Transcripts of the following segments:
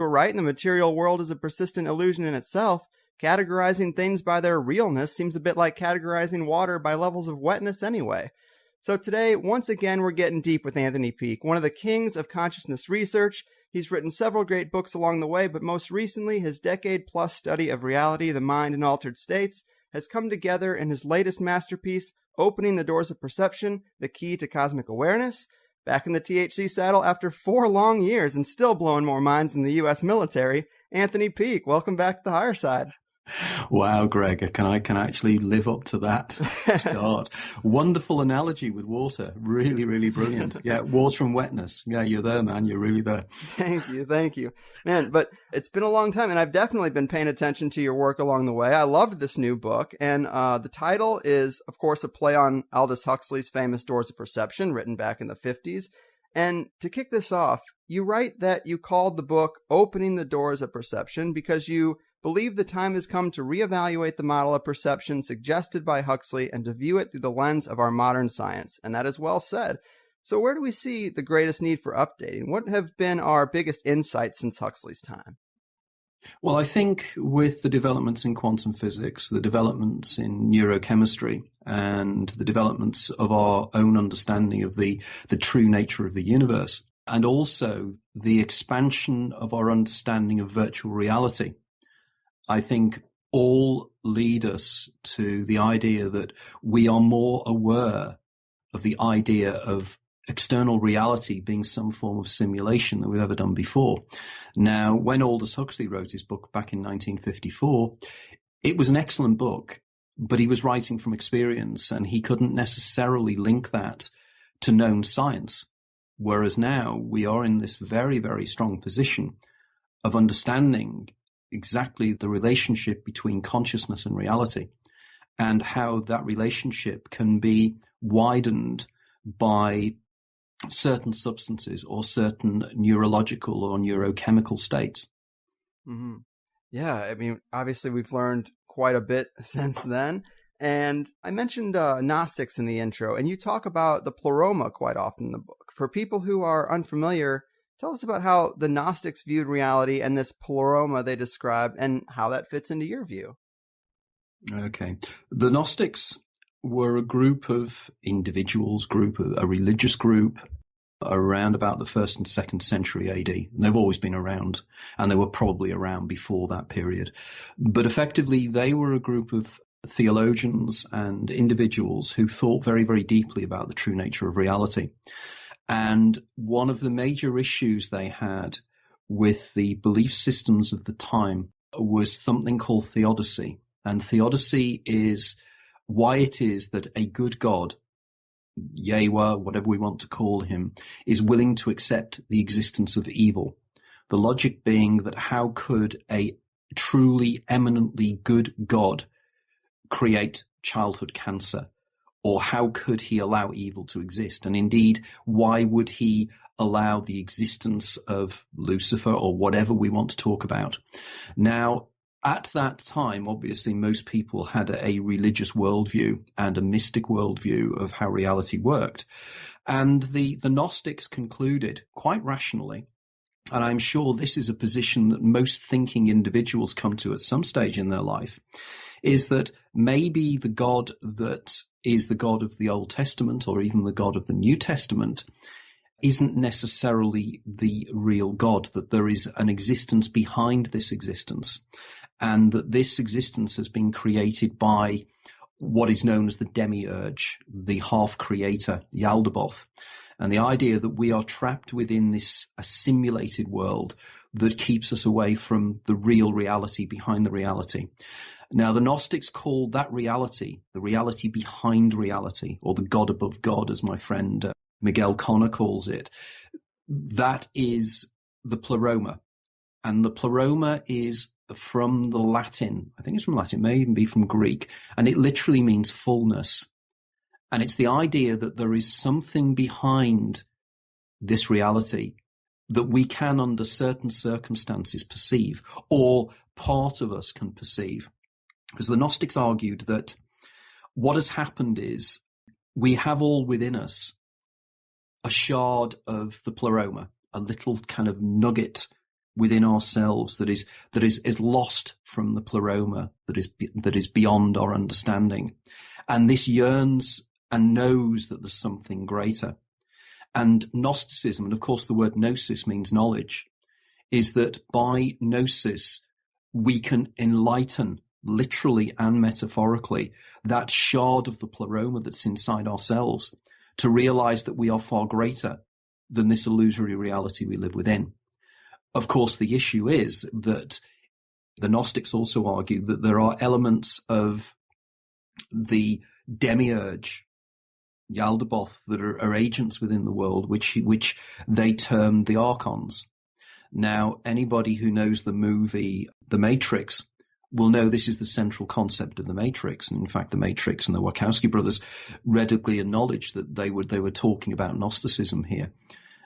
But right, the material world is a persistent illusion in itself. Categorizing things by their realness seems a bit like categorizing water by levels of wetness anyway. So today, once again, we're getting deep with Anthony Peake, one of the kings of consciousness research. He's written several great books along the way, but most recently, his decade-plus study of reality, the mind, and altered states has come together in his latest masterpiece, Opening the Doors of Perception, The Key to Cosmic Awareness. Back in the THC saddle after 4 long years and still blowing more minds than the U.S. military, Anthony Peake, welcome back to the Higherside. Wow, Greg, I can actually live up to that start. Wonderful analogy with water. Really, really brilliant. Yeah, water and wetness. Yeah, you're there, man. You're really there. Thank you. Man, but it's been a long time, and I've definitely been paying attention to your work along the way. I loved this new book, and the title is, of course, a play on Aldous Huxley's famous Doors of Perception, written back in the 50s. And to kick this off, you write that you called the book Opening the Doors of Perception because you believe the time has come to reevaluate the model of perception suggested by Huxley and to view it through the lens of our modern science. And that is well said. So where do we see the greatest need for updating? What have been our biggest insights since Huxley's time? Well, I think with the developments in quantum physics, the developments in neurochemistry, and the developments of our own understanding of the true nature of the universe, and also the expansion of our understanding of virtual reality, I think all lead us to the idea that we are more aware of the idea of external reality being some form of simulation than we've ever done before. Now, when Aldous Huxley wrote his book back in 1954, it was an excellent book, but he was writing from experience and he couldn't necessarily link that to known science. Whereas now we are in this very, very strong position of understanding exactly the relationship between consciousness and reality and how that relationship can be widened by certain substances or certain neurological or neurochemical states. Mm-hmm. Yeah, I mean, obviously we've learned quite a bit since then. And I mentioned Gnostics in the intro, and you talk about the Pleroma quite often in the book. For people who are unfamiliar, tell us about how the Gnostics viewed reality and this Pleroma they describe and how that fits into your view. Okay. The Gnostics were a group of individuals, a religious group around about the 1st and 2nd century AD. And they've always been around, and they were probably around before that period. But effectively, they were a group of theologians and individuals who thought very, very deeply about the true nature of reality. And one of the major issues they had with the belief systems of the time was something called theodicy. And theodicy is why it is that a good God, Yahweh, whatever we want to call him, is willing to accept the existence of evil. The logic being that how could a truly eminently good God create childhood cancer? Or how could he allow evil to exist? And indeed, why would he allow the existence of Lucifer or whatever we want to talk about? Now, at that time, obviously, most people had a religious worldview and a mystic worldview of how reality worked. And the Gnostics concluded, quite rationally, and I'm sure this is a position that most thinking individuals come to at some stage in their life, is that maybe the God that is the God of the Old Testament or even the God of the New Testament isn't necessarily the real God, that there is an existence behind this existence, and that this existence has been created by what is known as the demiurge, the half-creator, Yaldabaoth, and the idea that we are trapped within this a simulated world that keeps us away from the real reality behind the reality. Now, the Gnostics called that reality the reality behind reality, or the God above God, as my friend Miguel Connor calls it. That is the Pleroma. And the Pleroma is from the Latin. I think it's from Latin, it may even be from Greek. And it literally means fullness. And it's the idea that there is something behind this reality that we can, under certain circumstances, perceive, or part of us can perceive. Because the Gnostics argued that what has happened is we have all within us a shard of the Pleroma, a little kind of nugget within ourselves that is lost from the Pleroma, that is beyond our understanding. And this yearns and knows that there's something greater. And Gnosticism, and of course the word gnosis means knowledge, is that by gnosis we can enlighten, literally and metaphorically, that shard of the Pleroma that's inside ourselves, to realize that we are far greater than this illusory reality we live within. Of course, the issue is that the Gnostics also argue that there are elements of the demiurge, Yaldabaoth, that are agents within the world, which they term the archons. Now, anybody who knows the movie The Matrix will know this is the central concept of the Matrix. And in fact, the Matrix and the Wachowski brothers readily acknowledged that they were talking about Gnosticism here.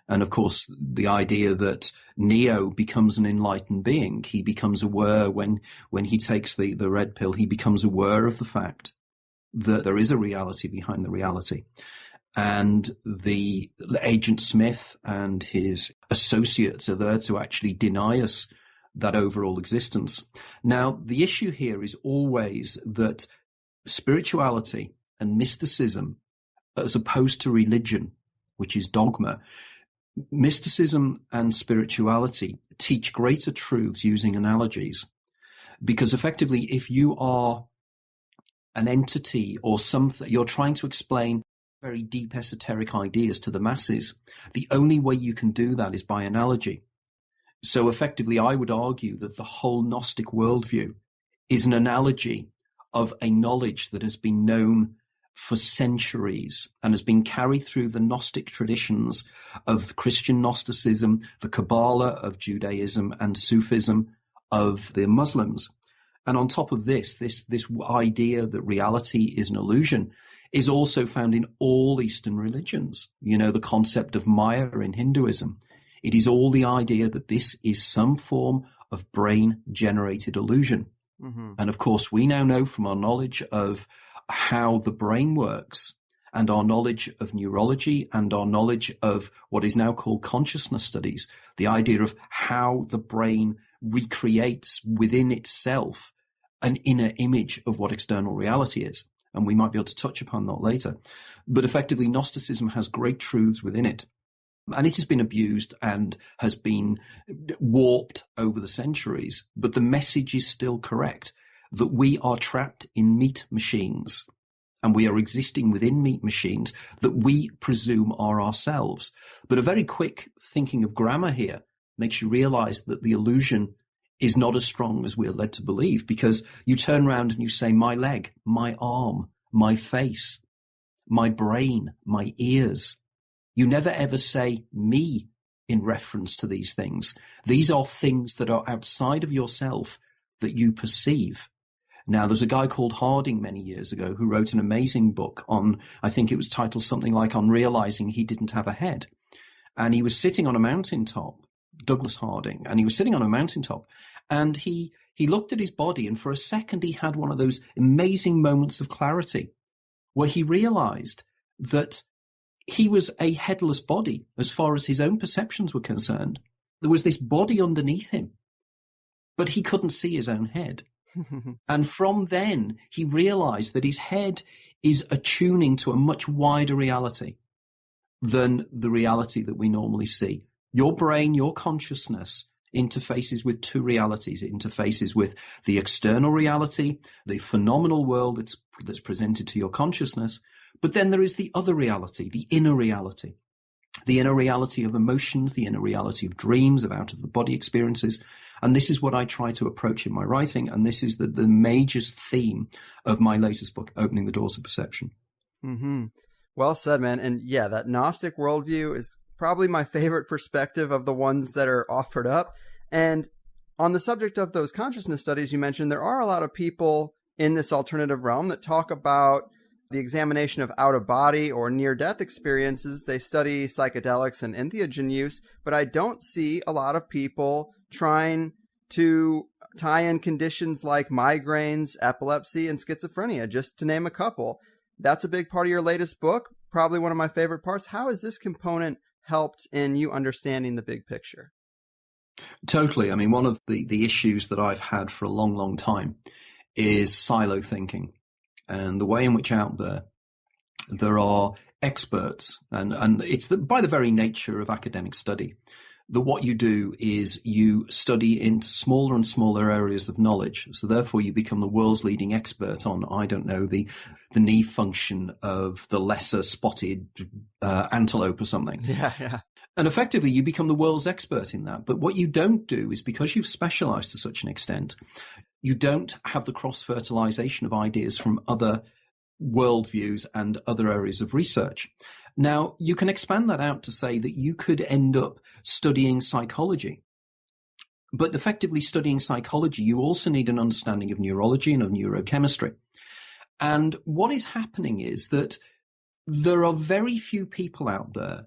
And of course, the idea that Neo becomes an enlightened being, he becomes aware when he takes the red pill, he becomes aware of the fact that there is a reality behind the reality. And the Agent Smith and his associates are there to actually deny us that overall existence. Now, the issue here is always that spirituality and mysticism, as opposed to religion, which is dogma, mysticism and spirituality teach greater truths using analogies. Because effectively, if you are an entity or something, you're trying to explain very deep esoteric ideas to the masses, the only way you can do that is by analogy. So effectively, I would argue that the whole Gnostic worldview is an analogy of a knowledge that has been known for centuries and has been carried through the Gnostic traditions of Christian Gnosticism, the Kabbalah of Judaism, and Sufism of the Muslims. And on top of this idea that reality is an illusion is also found in all Eastern religions. You know, the concept of Maya in Hinduism. It is all the idea that this is some form of brain-generated illusion. Mm-hmm. And of course, we now know from our knowledge of how the brain works and our knowledge of neurology and our knowledge of what is now called consciousness studies, the idea of how the brain recreates within itself an inner image of what external reality is. And we might be able to touch upon that later. But effectively, Gnosticism has great truths within it. And it has been abused and has been warped over the centuries. But the message is still correct, that we are trapped in meat machines and we are existing within meat machines that we presume are ourselves. But a very quick thinking of grammar here makes you realize that the illusion is not as strong as we're led to believe, because you turn around and you say, my leg, my arm, my face, my brain, my ears. You never ever say me in reference to these things. These are things that are outside of yourself that you perceive. Now, there's a guy called Harding many years ago who wrote an amazing book on, I think it was titled something like On Realizing He Didn't Have a Head. And he was sitting on a mountaintop, Douglas Harding, and he was sitting on a mountaintop and he looked at his body, and for a second he had one of those amazing moments of clarity where he realized that he was a headless body as far as his own perceptions were concerned. There was this body underneath him, but he couldn't see his own head. And from then, he realized that his head is attuning to a much wider reality than the reality that we normally see. Your brain, your consciousness interfaces with two realities. It interfaces with the external reality, the phenomenal world that's presented to your consciousness. But then there is the other reality, the inner reality of emotions, the inner reality of dreams, of out-of-the-body experiences. And this is what I try to approach in my writing, and this is the major theme of my latest book, Opening the Doors of Perception. Mm-hmm. Well said, man. And yeah, that Gnostic worldview is probably my favorite perspective of the ones that are offered up. And on the subject of those consciousness studies you mentioned, there are a lot of people in this alternative realm that talk about the examination of out-of-body or near-death experiences. They study psychedelics and entheogen use, but I don't see a lot of people trying to tie in conditions like migraines, epilepsy, and schizophrenia, just to name a couple. That's a big part of your latest book, probably one of my favorite parts. How has this component helped in you understanding the big picture? Totally. I mean, one of the issues that I've had for a long, long time is silo thinking, and the way in which out there are experts, and it's by the very nature of academic study that what you do is you study into smaller and smaller areas of knowledge. So therefore you become the world's leading expert on, I don't know, the knee function of the lesser spotted antelope or something. Yeah. And effectively you become the world's expert in that. But what you don't do is, because you've specialized to such an extent, you don't have the cross-fertilization of ideas from other worldviews and other areas of research. Now, you can expand that out to say that you could end up studying psychology. But effectively studying psychology, you also need an understanding of neurology and of neurochemistry. And what is happening is that there are very few people out there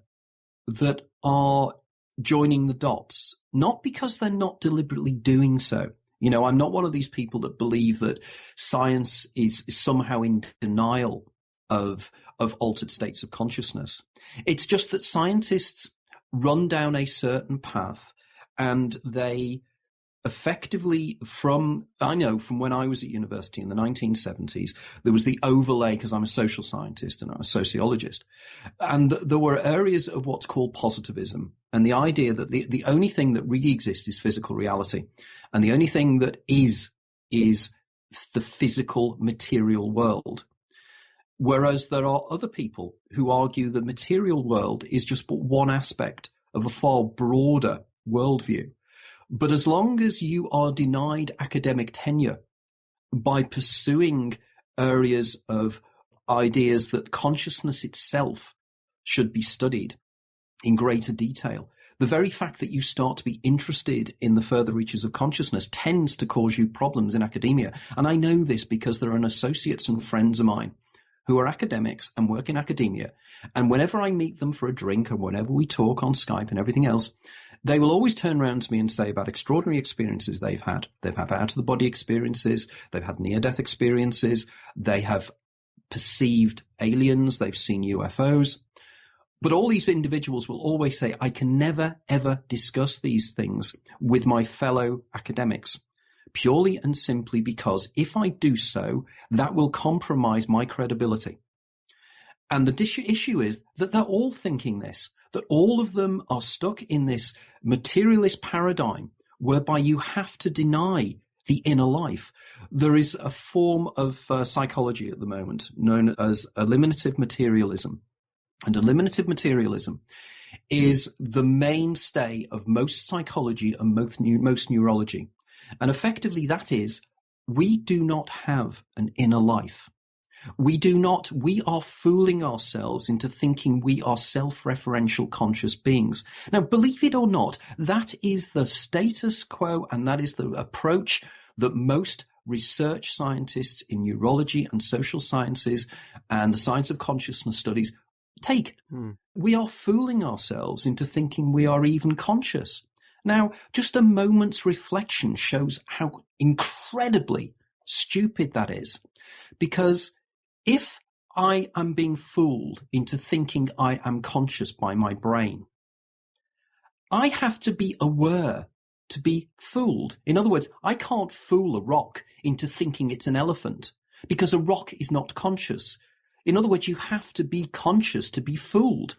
that are joining the dots, not because they're not deliberately doing so. You know, I'm not one of these people that believe that science is somehow in denial of altered states of consciousness. It's just that scientists run down a certain path, and they effectively, I know from when I was at university in the 1970s, there was the overlay, because I'm a social scientist and I'm a sociologist, and there were areas of what's called positivism, and the idea that the only thing that really exists is physical reality, and the only thing that is the physical material world. Whereas there are other people who argue the material world is just but one aspect of a far broader worldview. But as long as you are denied academic tenure by pursuing areas of ideas that consciousness itself should be studied in greater detail, the very fact that you start to be interested in the further reaches of consciousness tends to cause you problems in academia. And I know this because there are associates and friends of mine who are academics and work in academia. And whenever I meet them for a drink or whenever we talk on Skype and everything else, they will always turn around to me and say about extraordinary experiences they've had. They've had out-of-the-body experiences. They've had near-death experiences. They have perceived aliens. They've seen UFOs. But all these individuals will always say, I can never, ever discuss these things with my fellow academics, purely and simply because if I do so, that will compromise my credibility. And the issue is that they're all thinking this, that all of them are stuck in this materialist paradigm whereby you have to deny the inner life. There is a form of psychology at the moment known as eliminative materialism. And eliminative materialism is the mainstay of most psychology and most neurology. And effectively that is, we do not have an inner life. We are fooling ourselves into thinking we are self-referential conscious beings. Now, believe it or not, that is the status quo, and that is the approach that most research scientists in neurology and social sciences and the science of consciousness studies take. We are fooling ourselves into thinking we are even conscious. Now, just a moment's reflection shows how incredibly stupid that is, because if I am being fooled into thinking I am conscious by my brain, I have to be aware to be fooled. In other words, I can't fool a rock into thinking it's an elephant because a rock is not conscious. In other words, you have to be conscious to be fooled.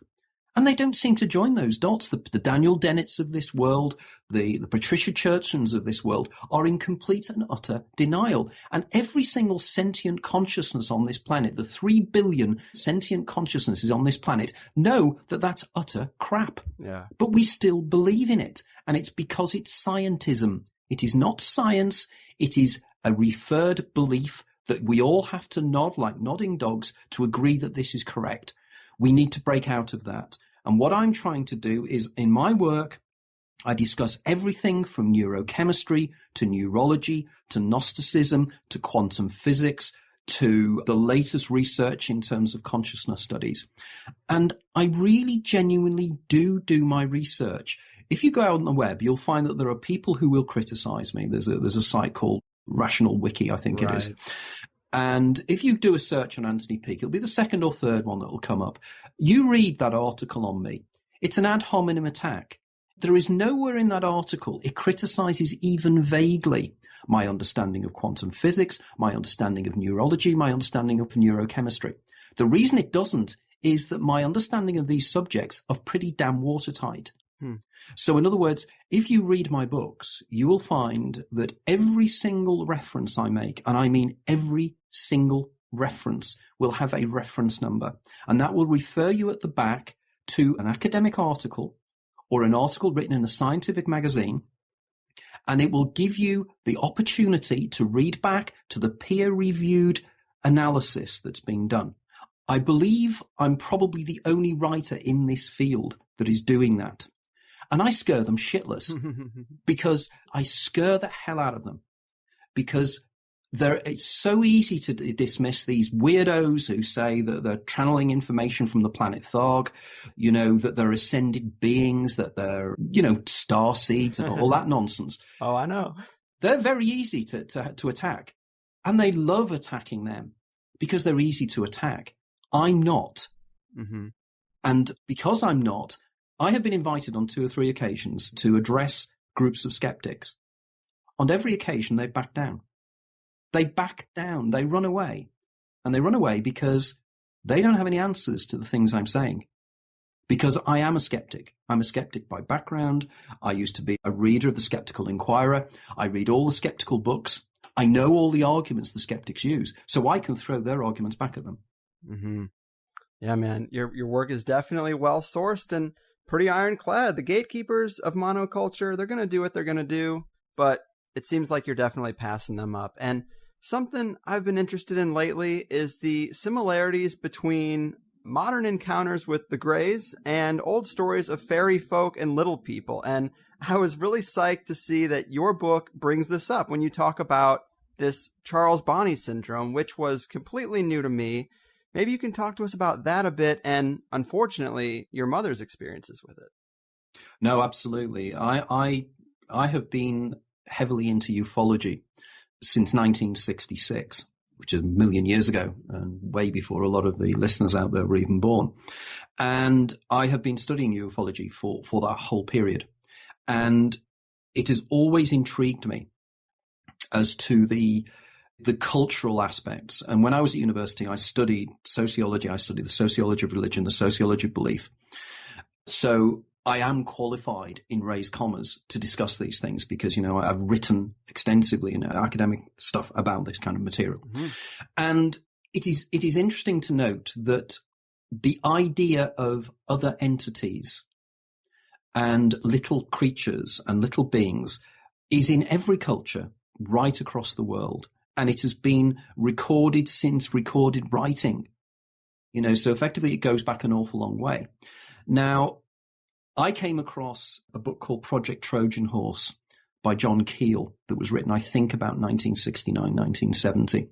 And they don't seem to join those dots. The Daniel Dennett's of this world, the Patricia Churchlands of this world are in complete and utter denial. And every single sentient consciousness on this planet, the 3 billion sentient consciousnesses on this planet, know that that's utter crap. Yeah. But we still believe in it. And it's because it's scientism. It is not science. It is a referred belief that we all have to nod like nodding dogs to agree that this is correct. We need to break out of that. And what I'm trying to do is, in my work, I discuss everything from neurochemistry to neurology to Gnosticism to quantum physics to the latest research in terms of consciousness studies. And I really genuinely do my research. If you go out on the web, you'll find that there are people who will criticize me. There's a site called Rational Wiki, I think it is. And if you do a search on Anthony Peake, it'll be the second or third one that will come up. You read that article on me. It's an ad hominem attack. There is nowhere in that article it criticizes even vaguely my understanding of quantum physics, my understanding of neurology, my understanding of neurochemistry. The reason it doesn't is that my understanding of these subjects are pretty damn watertight. So in other words, if you read my books, you will find that every single reference I make, and I mean every single reference, will have a reference number. And that will refer you at the back to an academic article or an article written in a scientific magazine, and it will give you the opportunity to read back to the peer-reviewed analysis that's being done. I believe I'm probably the only writer in this field that is doing that. And I scare them shitless because I scare the hell out of them, because it's so easy to dismiss these weirdos who say that they're channeling information from the planet Tharg, that they're ascended beings, that they're, star seeds and all that nonsense. Oh, I know. They're very easy to attack, and they love attacking them because they're easy to attack. I'm not. Mm-hmm. And because I'm not, I have been invited on 2 or 3 occasions to address groups of skeptics. On every occasion, they back down. They back down. They run away. And they run away because they don't have any answers to the things I'm saying. Because I am a skeptic. I'm a skeptic by background. I used to be a reader of the Skeptical Inquirer. I read all the skeptical books. I know all the arguments the skeptics use, so I can throw their arguments back at them. Mm-hmm. Yeah, man, your work is definitely well sourced and pretty ironclad. The gatekeepers of monoculture, they're going to do what they're going to do, but it seems like you're definitely passing them up. And something I've been interested in lately is the similarities between modern encounters with the Greys and old stories of fairy folk and little people. And I was really psyched to see that your book brings this up when you talk about this Charles Bonny syndrome, which was completely new to me. Maybe you can talk to us about that a bit and, unfortunately, your mother's experiences with it. No, absolutely. I have been heavily into ufology since 1966, which is a million years ago, and way before a lot of the listeners out there were even born. And I have been studying ufology for that whole period. And it has always intrigued me as to the cultural aspects. And when I was at university, I studied sociology. I studied the sociology of religion, the sociology of belief. So I am qualified in raised commas to discuss these things because, I've written extensively in academic stuff about this kind of material. Mm-hmm. And it is interesting to note that the idea of other entities and little creatures and little beings is in every culture right across the world. And it has been recorded since recorded writing, so effectively it goes back an awful long way. Now, I came across a book called Project Trojan Horse by John Keel that was written, I think, about 1969, 1970,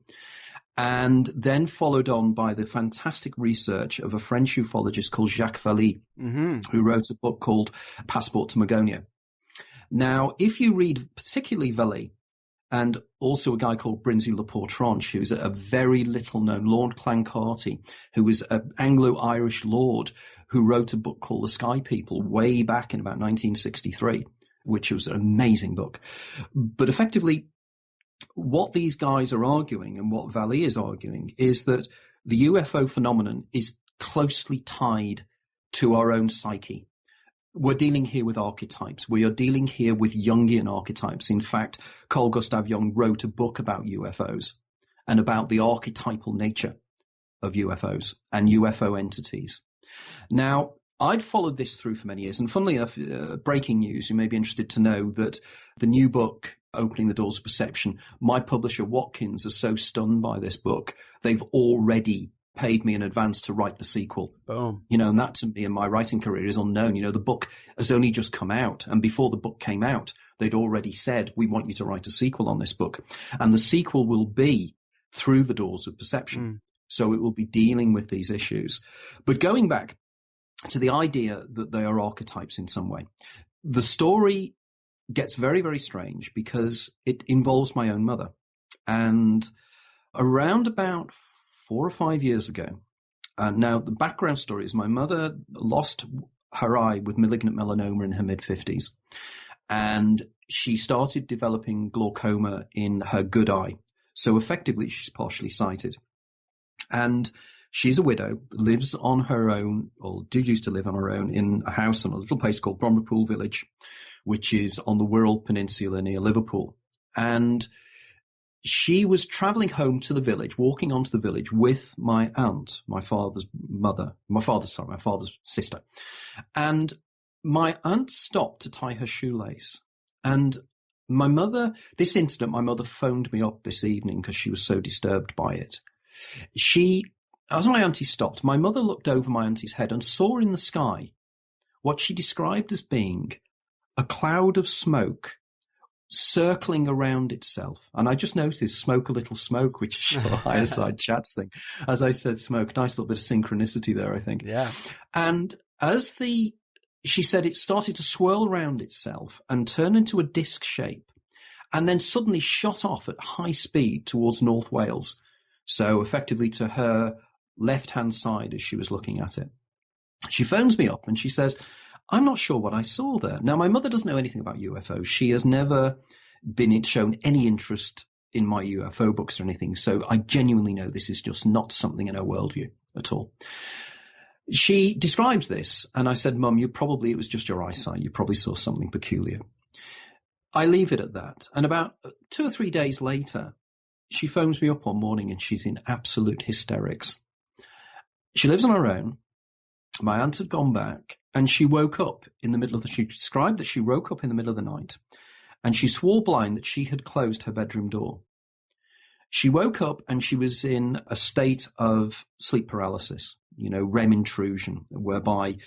and then followed on by the fantastic research of a French ufologist called Jacques Vallée, mm-hmm. who wrote a book called Passport to Magonia. Now, if you read particularly Vallée, and also a guy called Brinsley Le Portranche, who's a very little-known Lord Clancarty, who was an Anglo-Irish lord who wrote a book called The Sky People way back in about 1963, which was an amazing book. But effectively, what these guys are arguing and what Vallée is arguing is that the UFO phenomenon is closely tied to our own psyche. We're dealing here with archetypes. We are dealing here with Jungian archetypes. In fact, Carl Gustav Jung wrote a book about UFOs and about the archetypal nature of UFOs and UFO entities. Now, I'd followed this through for many years. And funnily enough, breaking news, you may be interested to know that the new book, Opening the Doors of Perception, my publisher, Watkins, are so stunned by this book, they've already paid me in advance to write the sequel. Boom. And that to me in my writing career is unknown. The book has only just come out, and before the book came out, they'd already said, we want you to write a sequel on this book. And the sequel will be Through the Doors of Perception. So it will be dealing with these issues. But going back to the idea that they are archetypes in some way, the story gets very, very strange because it involves my own mother. And around about 4 or 5 years ago, now the background story is my mother lost her eye with malignant melanoma in her mid-50s. And she started developing glaucoma in her good eye. So effectively, she's partially sighted. And she's a widow, lives on her own, or used to live on her own, in a house in a little place called Bromleypool Village, which is on the Wirral Peninsula near Liverpool. And she was travelling home to the village, walking onto the village with my aunt, my father's sister. And my aunt stopped to tie her shoelace. And my mother phoned me up this evening because she was so disturbed by it. As my auntie stopped, my mother looked over my auntie's head and saw in the sky what she described as being a cloud of smoke circling around itself. And I just noticed smoke a little smoke, which is your Higherside chats thing. As I said, smoke, nice little bit of synchronicity there, I think. Yeah. And she said it started to swirl around itself and turn into a disc shape, and then suddenly shot off at high speed towards North Wales. So effectively to her left-hand side as she was looking at it. She phones me up and she says, I'm not sure what I saw there. Now, my mother doesn't know anything about UFOs. She has never been shown any interest in my UFO books or anything. So I genuinely know this is just not something in her worldview at all. She describes this, and I said, Mum, it was just your eyesight. You probably saw something peculiar. I leave it at that. And about 2 or 3 days later, she phones me up one morning and she's in absolute hysterics. She lives on her own. My aunt had gone back, and she woke up in the middle of she described that she woke up in the middle of the night, and she swore blind that she had closed her bedroom door. She woke up and she was in a state of sleep paralysis, REM intrusion, whereby,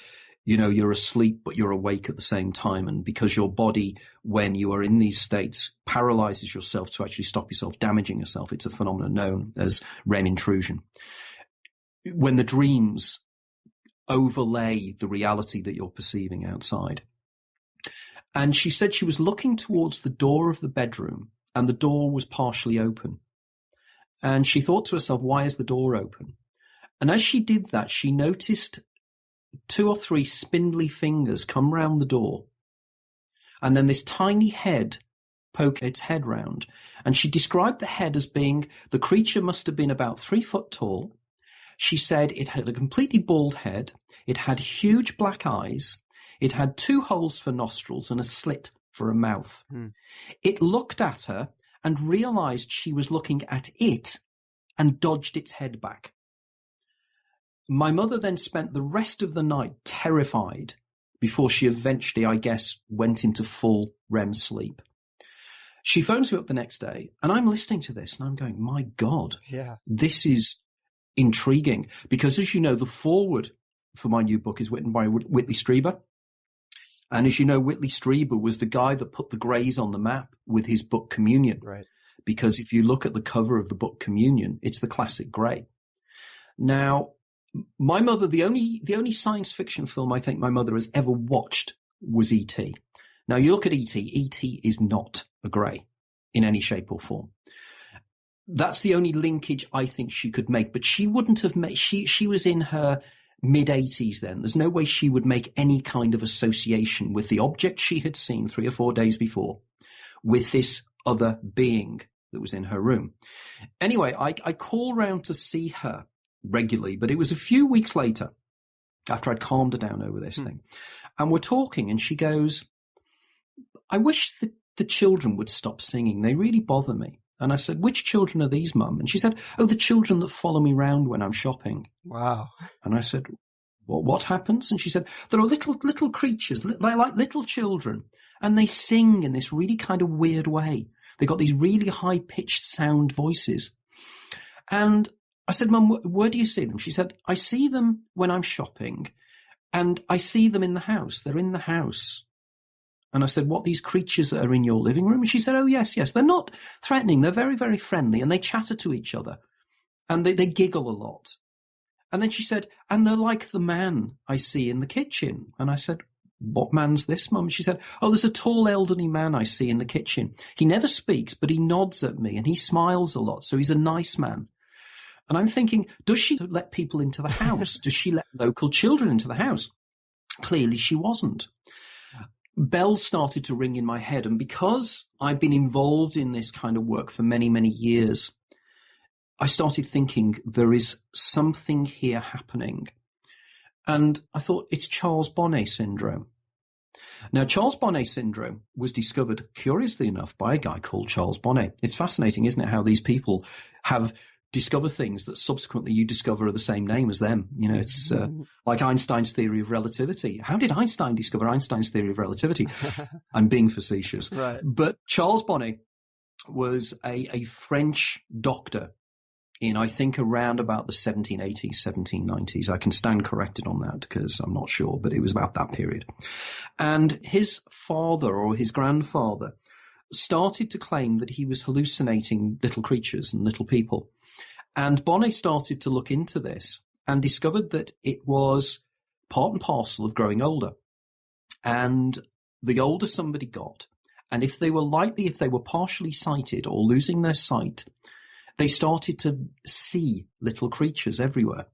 you're asleep, but you're awake at the same time. And because your body, when you are in these states, paralyzes yourself to actually stop yourself damaging yourself, it's a phenomenon known as REM intrusion. When the dreams overlay the reality that you're perceiving outside. And she said she was looking towards the door of the bedroom, and the door was partially open. And she thought to herself, why is the door open? And as she did that, she noticed 2 or 3 spindly fingers come round the door. And then this tiny head poke its head round. And she described the head as being, the creature must have been about 3 foot tall. She said it had a completely bald head. It had huge black eyes. It had 2 holes for nostrils and a slit for a mouth. It looked at her and realized she was looking at it and dodged its head back. My mother then spent the rest of the night terrified before she eventually, I guess, went into full REM sleep. She phones me up the next day, and I'm listening to this and I'm going, my God, this is intriguing, because as you know, the foreword for my new book is written by Whitley Strieber. And as you know, Whitley Strieber was the guy that put the Greys on the map with his book Communion. Right. Because if you look at the cover of the book Communion, it's the classic Grey. Now, my mother, the only science fiction film I think my mother has ever watched was E.T. Now, you look at E.T., E.T. is not a Grey in any shape or form. That's the only linkage I think she could make, but she wouldn't have made, she was in her mid-80s then. There's no way she would make any kind of association with the object she had seen 3 or 4 days before with this other being that was in her room. Anyway, I call round to see her regularly, but it was a few weeks later after I'd calmed her down over this thing. And we're talking and she goes, I wish the children would stop singing. They really bother me. And I said, which children are these, Mum? And she said, oh, the children that follow me round when I'm shopping. Wow. And I said, well, what happens? And she said, there are little creatures, they're like little children, and they sing in this really kind of weird way. They got these really high-pitched sound voices. And I said, Mum, where do you see them? She said, I see them when I'm shopping, and I see them in the house. They're in the house. And I said, what, these creatures that are in your living room? And she said, oh, yes. They're not threatening. They're very, very friendly, and they chatter to each other, and they giggle a lot. And then she said, and they're like the man I see in the kitchen. And I said, what man's this, Mum? She said, oh, there's a tall elderly man I see in the kitchen. He never speaks, but he nods at me, and he smiles a lot, so he's a nice man. And I'm thinking, does she let people into the house? Does she let local children into the house? Clearly she wasn't. Bells started to ring in my head, and because I've been involved in this kind of work for many, many years, I started thinking there is something here happening. And I thought, it's Charles Bonnet syndrome. Now, Charles Bonnet syndrome was discovered, curiously enough, by a guy called Charles Bonnet. It's fascinating, isn't it, how these people have discovered things that subsequently you discover are the same name as them. You know, it's like Einstein's theory of relativity. How did Einstein discover Einstein's theory of relativity? I'm being facetious. Right. But Charles Bonnet was a French doctor in, I think, around about the 1780s, 1790s. I can stand corrected on that because I'm not sure, but it was about that period. And his father or his grandfather started to claim that he was hallucinating little creatures and little people. And Bonnet started to look into this and discovered that it was part and parcel of growing older. And the older somebody got, and if they were partially sighted or losing their sight, they started to see little creatures everywhere.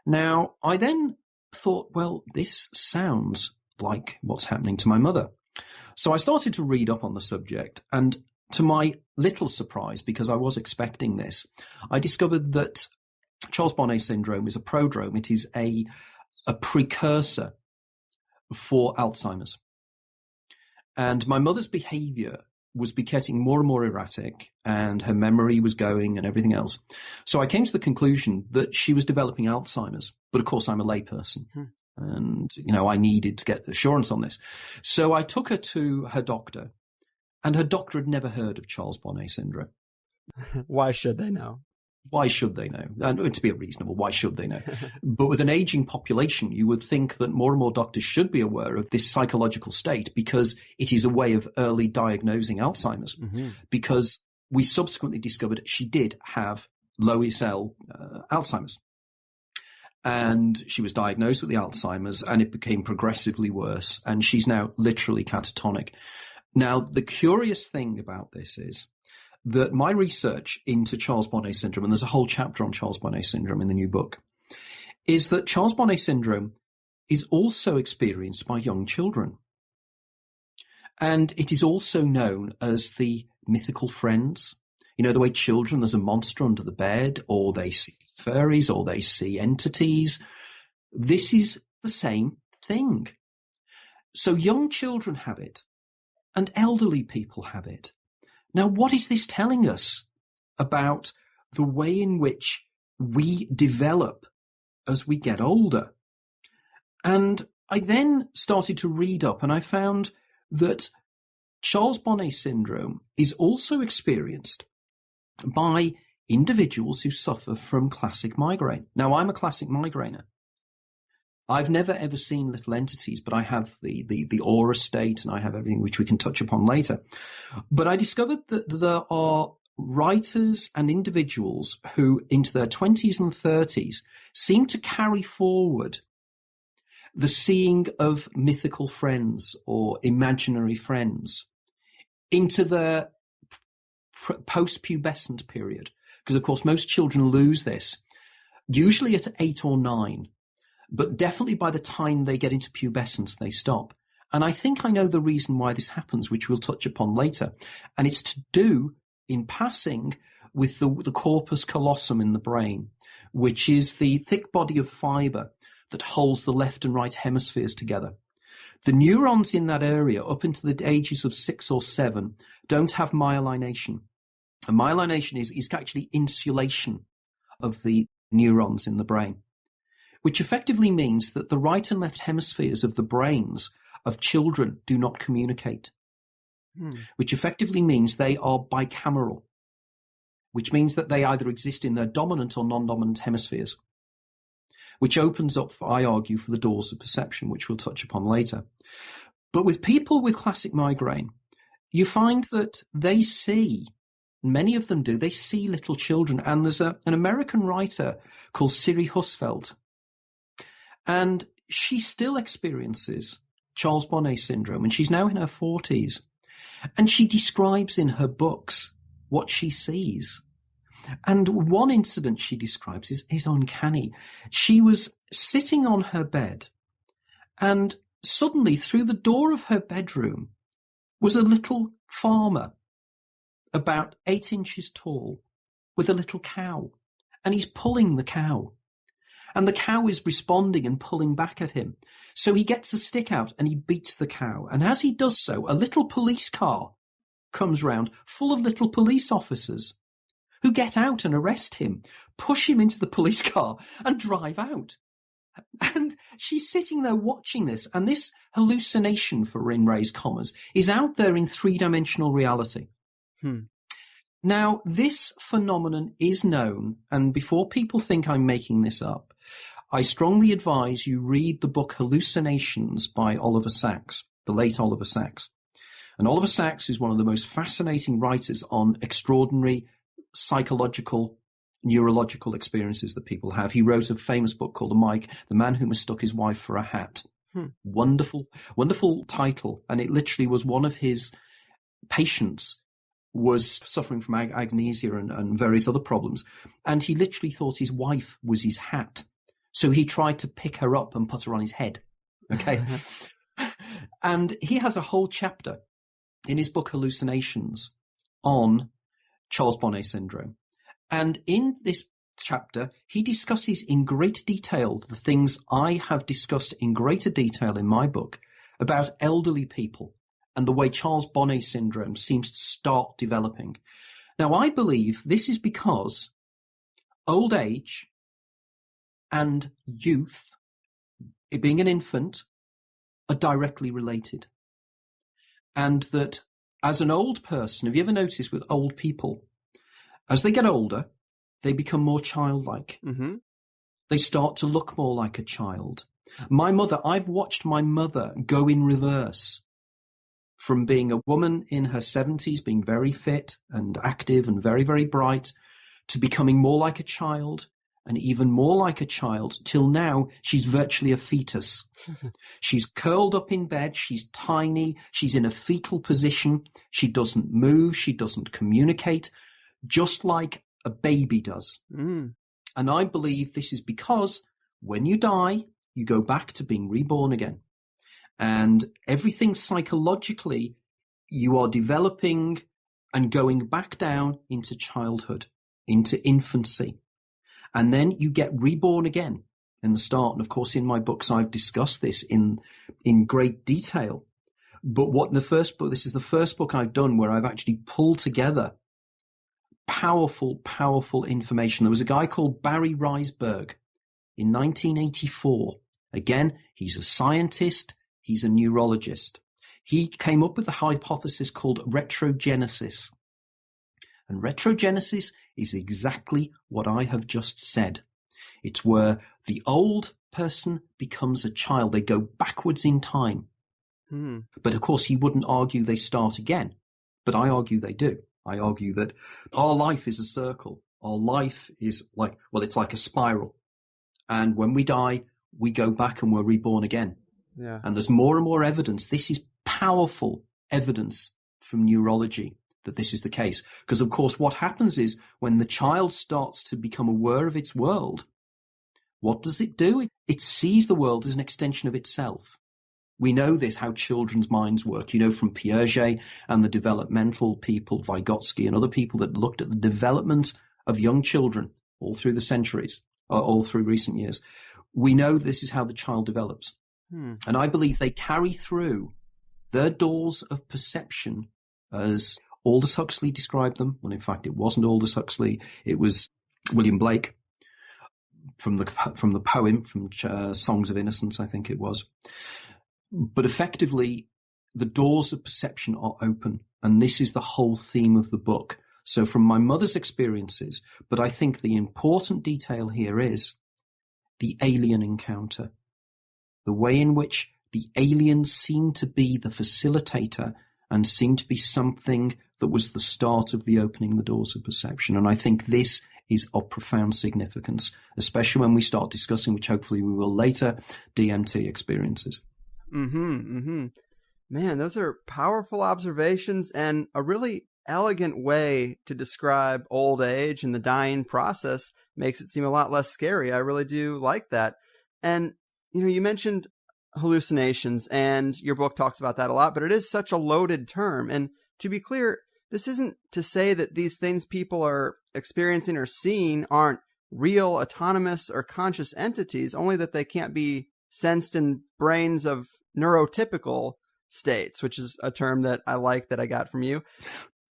Now, I then thought, well, this sounds like what's happening to my mother. So I started to read up on the subject, and to my little surprise, because I was expecting this, I discovered that Charles Bonnet syndrome is a prodrome. It is a precursor for Alzheimer's. And my mother's behavior was becoming more and more erratic, and her memory was going and everything else. So I came to the conclusion that she was developing Alzheimer's. But of course, I'm a layperson. And, I needed to get assurance on this. So I took her to her doctor, and her doctor had never heard of Charles Bonnet syndrome. Why should they know? Why should they know? And to be reasonable, why should they know? But with an aging population, you would think that more and more doctors should be aware of this psychological state, because it is a way of early diagnosing Alzheimer's. Because we subsequently discovered she did have low cell Alzheimer's. And she was diagnosed with the Alzheimer's, and it became progressively worse. And she's now literally catatonic. Now, the curious thing about this is that my research into Charles Bonnet syndrome, and there's a whole chapter on Charles Bonnet syndrome in the new book, is that Charles Bonnet syndrome is also experienced by young children. And it is also known as the mythical friends. The way children, there's a monster under the bed, or they see fairies, or they see entities. This is the same thing. So young children have it, and elderly people have it. Now, what is this telling us about the way in which we develop as we get older? And I then started to read up, and I found that Charles Bonnet syndrome is also experienced by individuals who suffer from classic migraine. Now, I'm a classic migrainer. I've never ever seen little entities, but I have the aura state, and I have everything which we can touch upon later. But I discovered that there are writers and individuals who, into their 20s and 30s, seem to carry forward the seeing of mythical friends or imaginary friends into their post-pubescent period. Because, of course, most children lose this, usually at 8 or 9. But definitely by the time they get into pubescence, they stop. And I think I know the reason why this happens, which we'll touch upon later. And it's to do, in passing, with the corpus callosum in the brain, which is the thick body of fiber that holds the left and right hemispheres together. The neurons in that area, up into the ages of 6 or 7, don't have myelination. And myelination is actually insulation of the neurons in the brain, which effectively means that the right and left hemispheres of the brains of children do not communicate, which effectively means they are bicameral, which means that they either exist in their dominant or non-dominant hemispheres, which opens up, I argue, for the doors of perception, which we'll touch upon later. But with people with classic migraine, you find that they see, many of them do, they see little children. And there's an American writer called Siri Husfeld, and she still experiences Charles Bonnet syndrome, and she's now in her 40s. And she describes in her books what she sees. And one incident she describes is uncanny. She was sitting on her bed, And suddenly, through the door of her bedroom was a little farmer, about 8 inches tall, with a little cow. And he's pulling the cow. And the cow is responding and pulling back at him. So he gets a stick out and he beats the cow. And as he does so, a little police car comes round full of little police officers who get out and arrest him, push him into the police car and drive out. And she's sitting there watching this, and this hallucination, for in raised commas, is out there in three-dimensional reality. Now, this phenomenon is known, and before people think I'm making this up, I strongly advise you read the book Hallucinations by Oliver Sacks, the late Oliver Sacks. And Oliver Sacks is one of the most fascinating writers on extraordinary psychological, neurological experiences that people have. He wrote a famous book called The Man Who Mistook His Wife for a Hat. Wonderful, wonderful title. And it literally was one of his patients was suffering from agnesia and various other problems. And he literally thought his wife was his hat. So he tried to pick her up and put her on his head. Okay. And he has a whole chapter in his book Hallucinations on Charles Bonnet syndrome. And in this chapter, he discusses in great detail the things I have discussed in greater detail in my book about elderly people and the way Charles Bonnet syndrome seems to start developing. Now, I believe this is because old age and youth, it being an infant, are directly related. And that as an old person, have you ever noticed with old people, as they get older, they become more childlike. They start to look more like a child. My mother, I've watched my mother go in reverse from being a woman in her 70s, being very fit and active and very, very bright, to becoming more like a child and even more like a child, till now she's virtually a fetus. She's curled up in bed, she's tiny, she's in a fetal position, she doesn't move, she doesn't communicate, just like a baby does. And I believe this is because when you die, you go back to being reborn again. And everything psychologically, you are developing and going back down into childhood, into infancy. And then you get reborn again in the start. And of course, in my books, I've discussed this in great detail. But this is the first book I've done where I've actually pulled together powerful, powerful information. There was a guy called Barry Reisberg in 1984. Again, he's a scientist. He's a neurologist. He came up with a hypothesis called retrogenesis. And retrogenesis is exactly what I have just said. It's where the old person becomes a child. They go backwards in time. But of course, he wouldn't argue they start again. But I argue they do. I argue that our life is a circle. Our life is it's like a spiral. And when we die, we go back and we're reborn again. Yeah. And there's more and more evidence. This is powerful evidence from neurology that this is the case. Because, of course, what happens is when the child starts to become aware of its world, what does it do? It sees the world as an extension of itself. We know this, how children's minds work, from Piaget and the developmental people, Vygotsky and other people that looked at the development of young children all through the centuries, or all through recent years. We know this is how the child develops. And I believe they carry through their doors of perception as Aldous Huxley described them. Well, in fact, it wasn't Aldous Huxley. It was William Blake from the poem, from Songs of Innocence, I think it was. But effectively, the doors of perception are open. And this is the whole theme of the book. So from my mother's experiences, but I think the important detail here is the alien encounter. The way in which the aliens seem to be the facilitator and seem to be something that was the start of the opening the doors of perception. And I think this is of profound significance, especially when we start discussing, which hopefully we will later, DMT experiences. Man, those are powerful observations and a really elegant way to describe old age and the dying process. Makes it seem a lot less scary. I really do like that. And you mentioned hallucinations, and your book talks about that a lot, but it is such a loaded term. And to be clear, this isn't to say that these things people are experiencing or seeing aren't real, autonomous, or conscious entities, only that they can't be sensed in brains of neurotypical states, which is a term that I like that I got from you.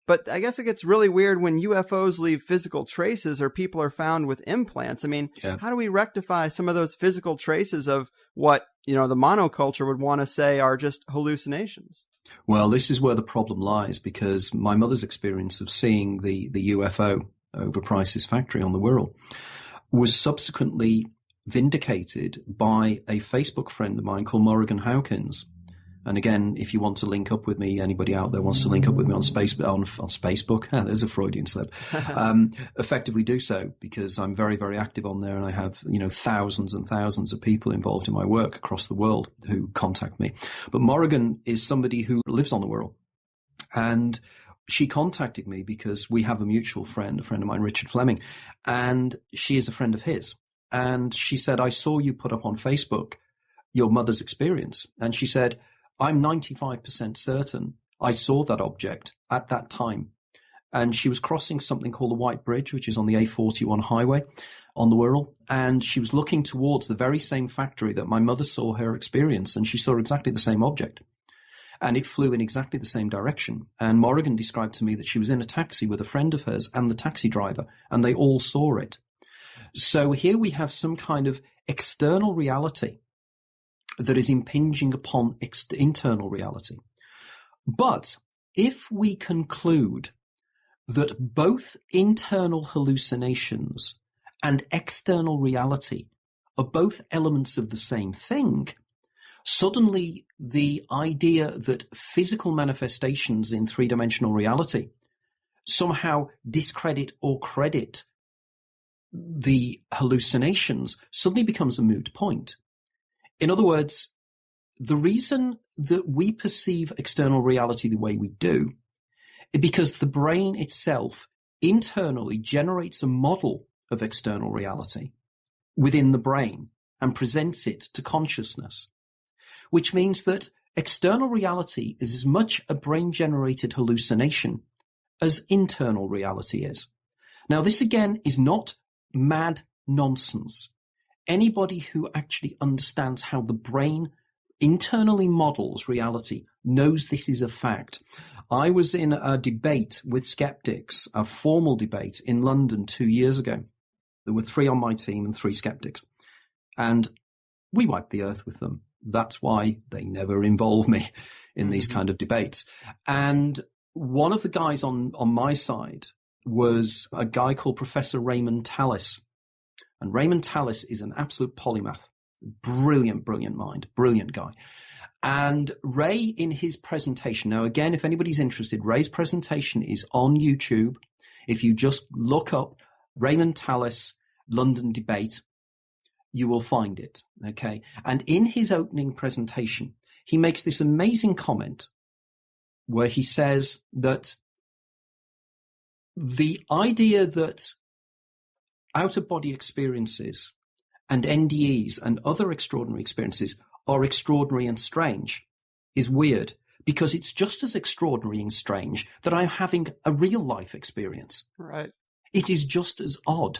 But I guess it gets really weird when UFOs leave physical traces or people are found with implants. I mean, How do we rectify some of those physical traces of what, the monoculture would want to say are just hallucinations? Well, this is where the problem lies, because my mother's experience of seeing the UFO over Price's factory on the Wirral was subsequently vindicated by a Facebook friend of mine called Morrigan Hawkins. And again, if you want to link up with me, anybody out there wants to link up with me on Facebook, there's a Freudian slip, effectively do so, because I'm very, very active on there, and I have, thousands and thousands of people involved in my work across the world who contact me. But Morrigan is somebody who lives on the Wirral, and she contacted me because we have a mutual friend, a friend of mine, Richard Fleming, and she is a friend of his. And she said, I saw you put up on Facebook your mother's experience. And she said, I'm 95% certain I saw that object at that time. And she was crossing something called the White Bridge, which is on the A41 highway on the Wirral. And she was looking towards the very same factory that my mother saw her experience. And she saw exactly the same object. And it flew in exactly the same direction. And Morrigan described to me that she was in a taxi with a friend of hers and the taxi driver, and they all saw it. So here we have some kind of external reality that is impinging upon internal reality. But if we conclude that both internal hallucinations and external reality are both elements of the same thing, suddenly the idea that physical manifestations in three-dimensional reality somehow discredit or credit the hallucinations suddenly becomes a moot point. In other words, the reason that we perceive external reality the way we do is because the brain itself internally generates a model of external reality within the brain and presents it to consciousness, which means that external reality is as much a brain-generated hallucination as internal reality is. Now, this again is not mad nonsense. Anybody who actually understands how the brain internally models reality knows this is a fact. I was in a debate with skeptics, a formal debate in London 2 years ago. There were 3 on my team and 3 skeptics. And we wiped the earth with them. That's why they never involve me in these kind of debates. And one of the guys on my side was a guy called Professor Raymond Tallis. And Raymond Tallis is an absolute polymath. Brilliant, brilliant mind. Brilliant guy. And Ray, in his presentation, now again, if anybody's interested, Ray's presentation is on YouTube. If you just look up Raymond Tallis London debate, you will find it. Okay. And in his opening presentation, he makes this amazing comment where he says that the idea that out-of-body experiences and NDEs and other extraordinary experiences are extraordinary and strange is weird, because it's just as extraordinary and strange that I'm having a real-life experience. Right. It is just as odd.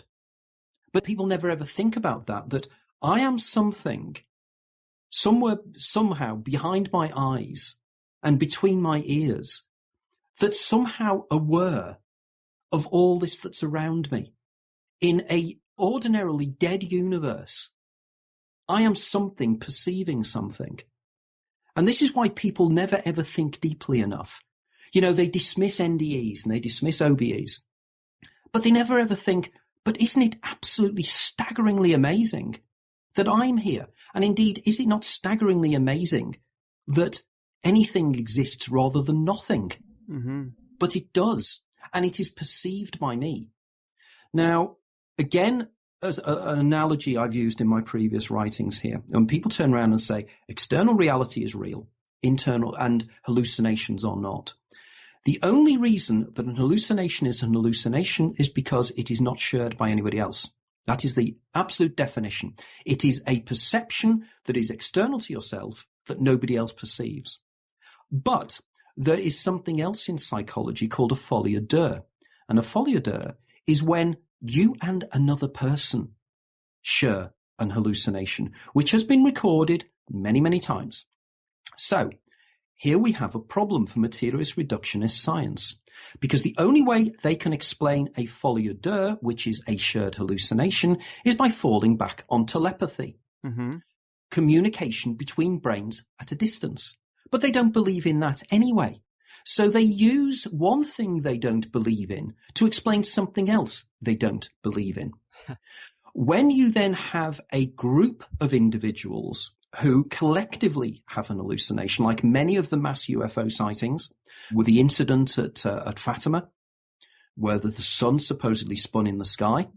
But people never ever think about that I am something somewhere, somehow behind my eyes and between my ears, that's somehow aware of all this that's around me. In a ordinarily dead universe, I am something perceiving something. And this is why people never ever think deeply enough. They dismiss NDEs and they dismiss OBEs, but they never ever think, but isn't it absolutely staggeringly amazing that I'm here? And indeed, is it not staggeringly amazing that anything exists rather than nothing? Mm-hmm. But it does, and it is perceived by me. Now, again, as an analogy I've used in my previous writings here, when people turn around and say external reality is real, internal and hallucinations are not. The only reason that an hallucination is an hallucination is because it is not shared by anybody else. That is the absolute definition. It is a perception that is external to yourself that nobody else perceives. But there is something else in psychology called a folie à deux. And a folie à deux is when you and another person share an hallucination, which has been recorded many, many times. So here we have a problem for materialist reductionist science, because the only way they can explain a folie à deux, which is a shared hallucination, is by falling back on telepathy, communication between brains at a distance. But they don't believe in that anyway. So they use one thing they don't believe in to explain something else they don't believe in. When you then have a group of individuals who collectively have an hallucination, like many of the mass UFO sightings, with the incident at Fatima, where the sun supposedly spun in the sky,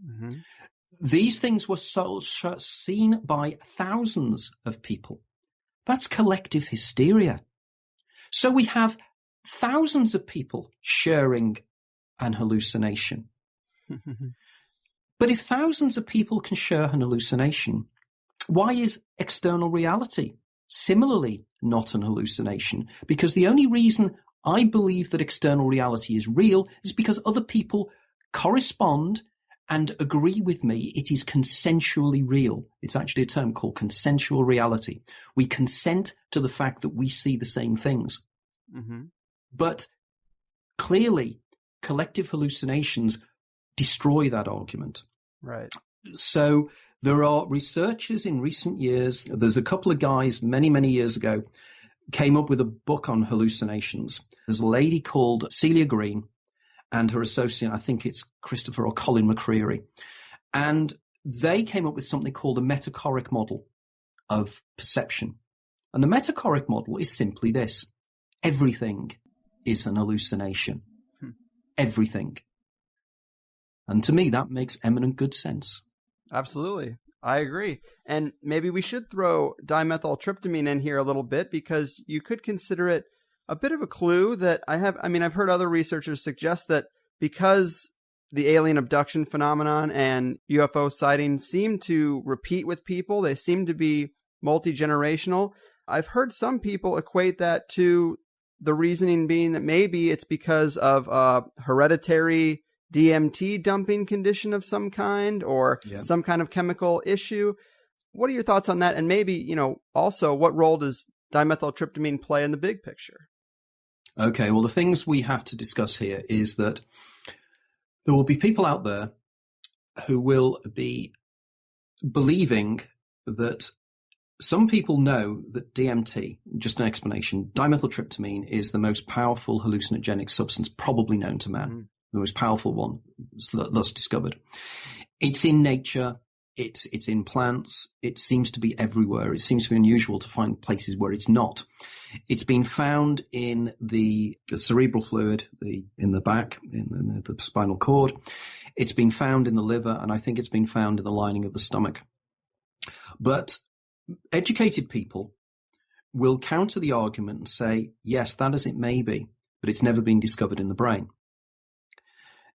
these things were seen by thousands of people. That's collective hysteria. So we have thousands of people sharing an hallucination. But if thousands of people can share an hallucination, why is external reality similarly not an hallucination? Because the only reason I believe that external reality is real is because other people correspond and agree with me it is consensually real. It's actually a term called consensual reality. We consent to the fact that we see the same things. But clearly, collective hallucinations destroy that argument. Right. So there are researchers in recent years, there's a couple of guys many, many years ago, came up with a book on hallucinations. There's a lady called Celia Green and her associate, I think it's Christopher or Colin McCreary. And they came up with something called a metachoric model of perception. And the metachoric model is simply this. Everything is an hallucination. Everything. And to me, that makes eminent good sense. Absolutely. I agree. And maybe we should throw dimethyltryptamine in here a little bit, because you could consider it a bit of a clue that I've heard other researchers suggest that because the alien abduction phenomenon and UFO sightings seem to repeat with people, they seem to be multi-generational. I've heard some people equate that to the reasoning being that maybe it's because of a hereditary DMT dumping condition of some kind, or some kind of chemical issue. What are your thoughts on that? And maybe, also what role does dimethyltryptamine play in the big picture? Okay, well, the things we have to discuss here is that there will be people out there who will be believing that some people know that DMT, just an explanation, dimethyltryptamine is the most powerful hallucinogenic substance probably known to man. The most powerful one thus discovered. It's in nature. It's in plants. It seems to be everywhere. It seems to be unusual to find places where it's not. It's been found in the cerebral fluid, in the back, in the spinal cord. It's been found in the liver, and I think it's been found in the lining of the stomach. But educated people will counter the argument and say, yes, that as it may be, but it's never been discovered in the brain.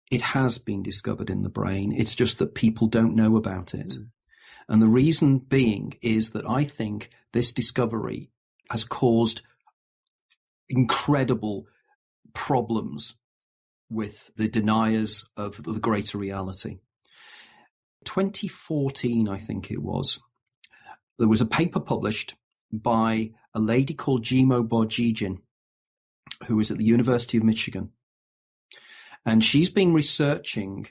It has been discovered in the brain. It's just that people don't know about it. And the reason being is that I think this discovery has caused incredible problems with the deniers of the greater reality. 2014, I think it was, there was a paper published by a lady called Jimo Borjigin, who was at the University of Michigan. And she's been researching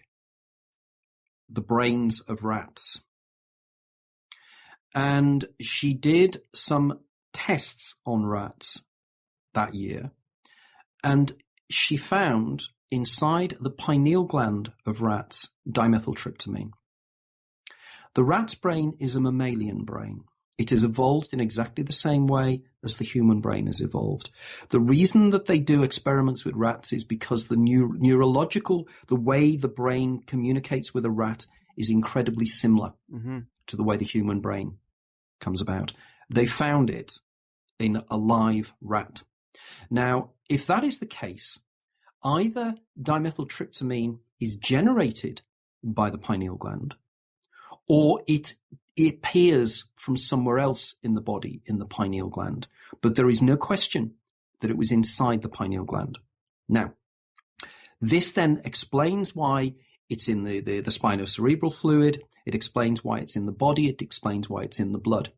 the brains of rats. And she did some tests on rats that year. And she found inside the pineal gland of rats dimethyltryptamine. The rat's brain is a mammalian brain. It is evolved in exactly the same way as the human brain has evolved. The reason that they do experiments with rats is because the the way the brain communicates with a rat is incredibly similar to the way the human brain comes about. They found it in a live rat. Now, if that is the case, either dimethyltryptamine is generated by the pineal gland, or it appears from somewhere else in the body, in the pineal gland. But there is no question that it was inside the pineal gland. Now, this then explains why it's in the spinocerebral fluid. It explains why it's in the body. It explains why it's in the blood.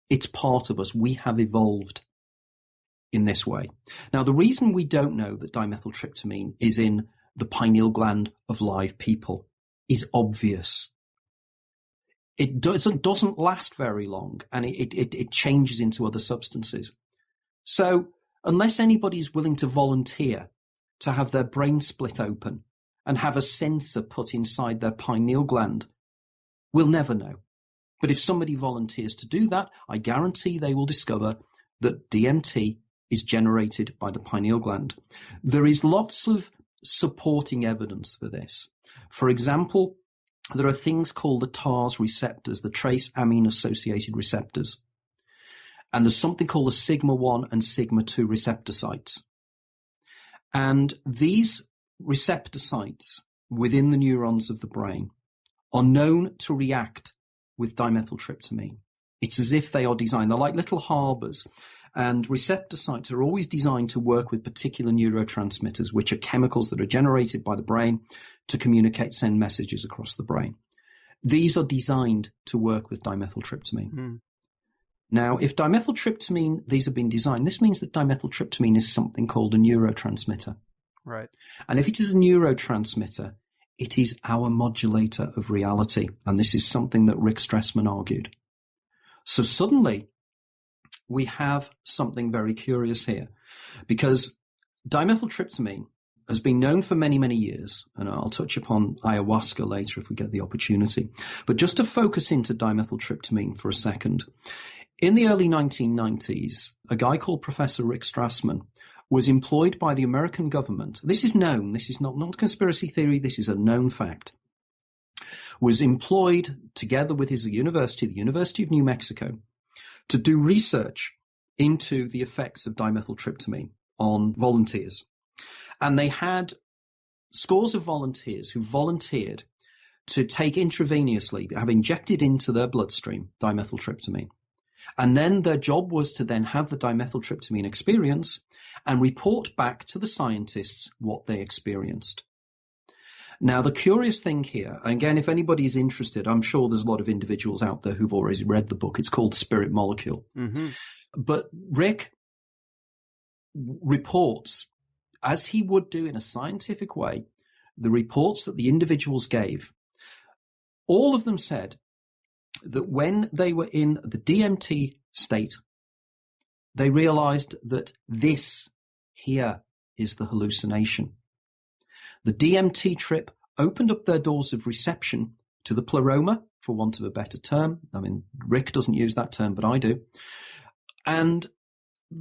It's part of us. We have evolved in this way. Now, the reason we don't know that dimethyltryptamine is in the pineal gland of live people is obvious. It doesn't last very long, and it changes into other substances. So unless anybody is willing to volunteer to have their brain split open and have a sensor put inside their pineal gland, we'll never know. But if somebody volunteers to do that, I guarantee they will discover that DMT is generated by the pineal gland. There is lots of supporting evidence for this. For example, there are things called the TARS receptors, the trace amine associated receptors. And there's something called the sigma-1 and sigma-2 receptor sites. And these receptor sites within the neurons of the brain are known to react with dimethyltryptamine. It's as if they are designed, they're like little harbors. And receptor sites are always designed to work with particular neurotransmitters, which are chemicals that are generated by the brain to communicate, send messages across the brain. These are designed to work with dimethyltryptamine. Mm. Now, if dimethyltryptamine, these have been designed, this means that dimethyltryptamine is something called a neurotransmitter. Right. And if it is a neurotransmitter, it is our modulator of reality. And this is something that Rick Stressman argued. So suddenly, we have something very curious here, because dimethyltryptamine has been known for many, many years, and I'll touch upon ayahuasca later if we get the opportunity. But just to focus into dimethyltryptamine for a second, in the early 1990s, a guy called Professor Rick Strassman was employed by the American government. This is known. This is not conspiracy theory. This is a known fact. Was employed together with his university, the University of New Mexico, to do research into the effects of dimethyltryptamine on volunteers. And they had scores of volunteers who volunteered to take intravenously, have injected into their bloodstream dimethyltryptamine. And then their job was to then have the dimethyltryptamine experience and report back to the scientists what they experienced. Now, the curious thing here, and again, if anybody is interested, I'm sure there's a lot of individuals out there who've already read the book. It's called Spirit Molecule. Mm-hmm. But Rick reports, as he would do in a scientific way, the reports that the individuals gave. All of them said that when they were in the DMT state, they realized that this here is the hallucination. The DMT trip opened up their doors of reception to the Pleroma, for want of a better term. I mean, Rick doesn't use that term, but I do. And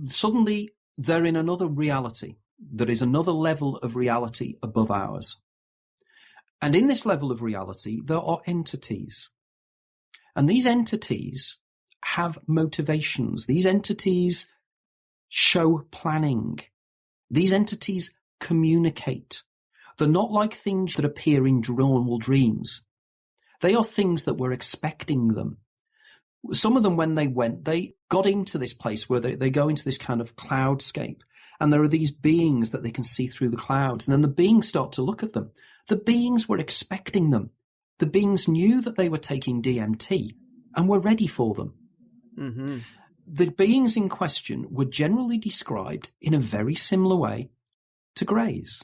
suddenly they're in another reality. There is another level of reality above ours. And in this level of reality, there are entities. And these entities have motivations. These entities show planning. These entities communicate. They're not like things that appear in normal dreams. They are things that we're expecting them. Some of them, when they went, they got into this place where they go into this kind of cloudscape. And there are these beings that they can see through the clouds. And then the beings start to look at them. The beings were expecting them. The beings knew that they were taking DMT and were ready for them. Mm-hmm. The beings in question were generally described in a very similar way to Greys.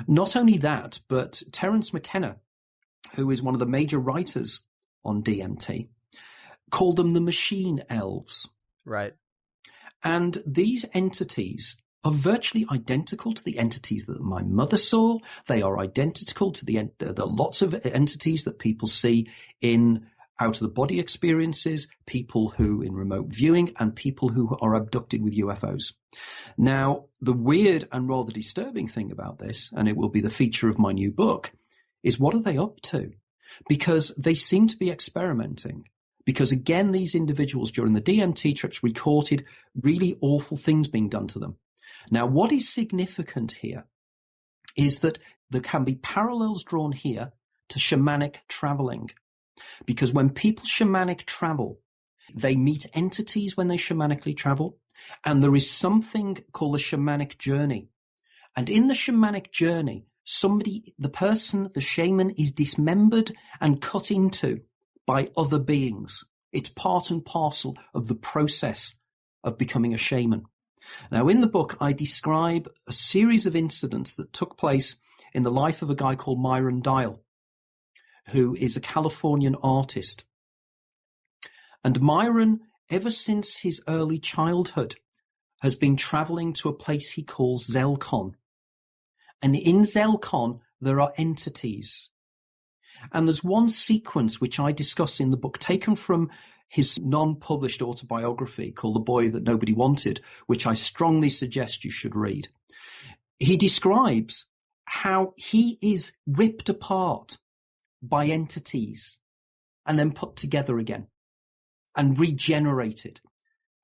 Not only that, but Terence McKenna, who is one of the major writers on DMT, called them the machine elves. Right. And these entities are virtually identical to the entities that my mother saw. They are identical to the lots of entities that people see in out-of-the-body experiences, people who in remote viewing, and people who are abducted with UFOs. Now, the weird and rather disturbing thing about this, and it will be the feature of my new book, is what are they up to? Because they seem to be experimenting. Because again, these individuals during the DMT trips recorded really awful things being done to them. Now, what is significant here is that there can be parallels drawn here to shamanic traveling. Because when people shamanic travel, they meet entities when they shamanically travel, and there is something called a shamanic journey. And in the shamanic journey, the shaman is dismembered and cut into by other beings. It's part and parcel of the process of becoming a shaman. Now, in the book, I describe a series of incidents that took place in the life of a guy called Myron Dial, who is a Californian artist. And Myron, ever since his early childhood, has been traveling to a place he calls Zelkon. And in Zelkon, there are entities. And there's one sequence which I discuss in the book, taken from his non-published autobiography called The Boy That Nobody Wanted, which I strongly suggest you should read. He describes how he is ripped apart by entities and then put together again and regenerated.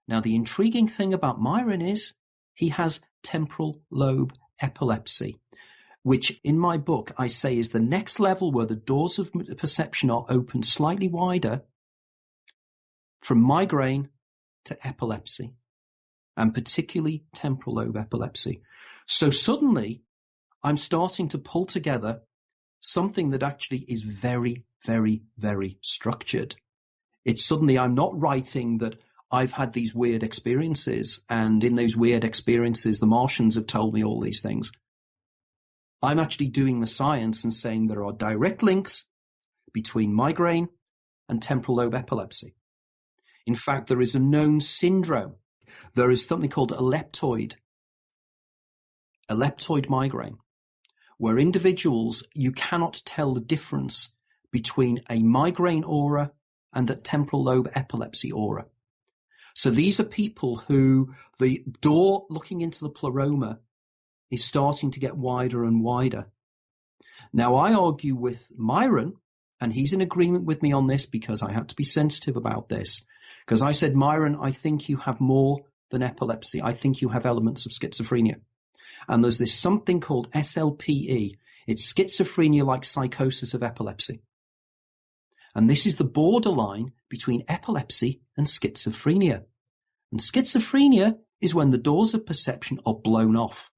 Now, the intriguing thing about Myron is he has temporal lobe epilepsy, which in my book I say is the next level where the doors of perception are opened slightly wider from migraine to epilepsy, and particularly temporal lobe epilepsy. So suddenly I'm starting to pull together something that actually is very, very, very structured. It's suddenly I'm not writing that I've had these weird experiences, and in those weird experiences, the Martians have told me all these things. I'm actually doing the science and saying there are direct links between migraine and temporal lobe epilepsy. In fact, there is a known syndrome. There is something called elliptoid migraine, where individuals, you cannot tell the difference between a migraine aura and a temporal lobe epilepsy aura. So these are people who the door looking into the pleroma is starting to get wider and wider. Now, I argue with Myron, and he's in agreement with me on this because I had to be sensitive about this. Because I said, Myron, I think you have more than epilepsy. I think you have elements of schizophrenia. And there's this something called SLPE. It's schizophrenia like psychosis of epilepsy. And this is the borderline between epilepsy and schizophrenia. And schizophrenia is when the doors of perception are blown off.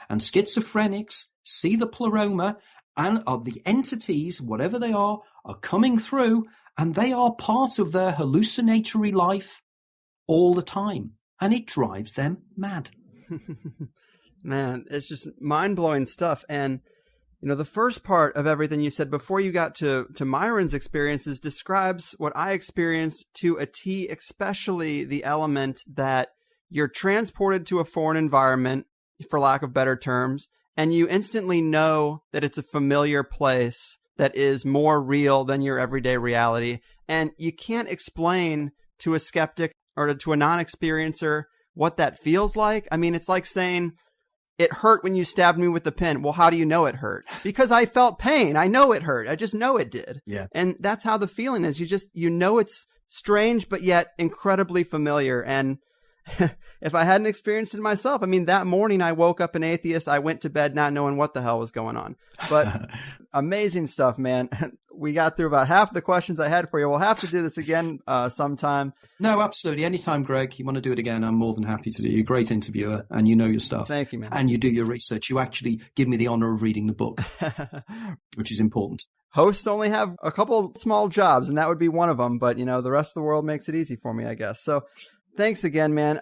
And schizophrenics see the pleroma and are the entities, whatever they are coming through, and they are part of their hallucinatory life all the time. And it drives them mad. Man, it's just mind-blowing stuff. And, you know, the first part of everything you said before you got to Myron's experiences describes what I experienced to a T, especially the element that you're transported to a foreign environment, for lack of better terms, and you instantly know that it's a familiar place that is more real than your everyday reality. And you can't explain to a skeptic or to a non-experiencer what that feels like. I mean, it's like saying, it hurt when you stabbed me with the pin. Well, how do you know it hurt? Because I felt pain. I know it hurt. I just know it did. Yeah. And that's how the feeling is. You know it's strange, but yet incredibly familiar. And if I hadn't experienced it myself, I mean, that morning I woke up an atheist. I went to bed not knowing what the hell was going on. But amazing stuff, man. We got through about half the questions I had for you. We'll have to do this again sometime. No, absolutely. Anytime, Greg, you want to do it again, I'm more than happy to do. You're a great interviewer and you know your stuff. Thank you, man. And you do your research. You actually give me the honor of reading the book, which is important. Hosts only have a couple small jobs, and that would be one of them. But, you know, the rest of the world makes it easy for me, I guess. So thanks again, man.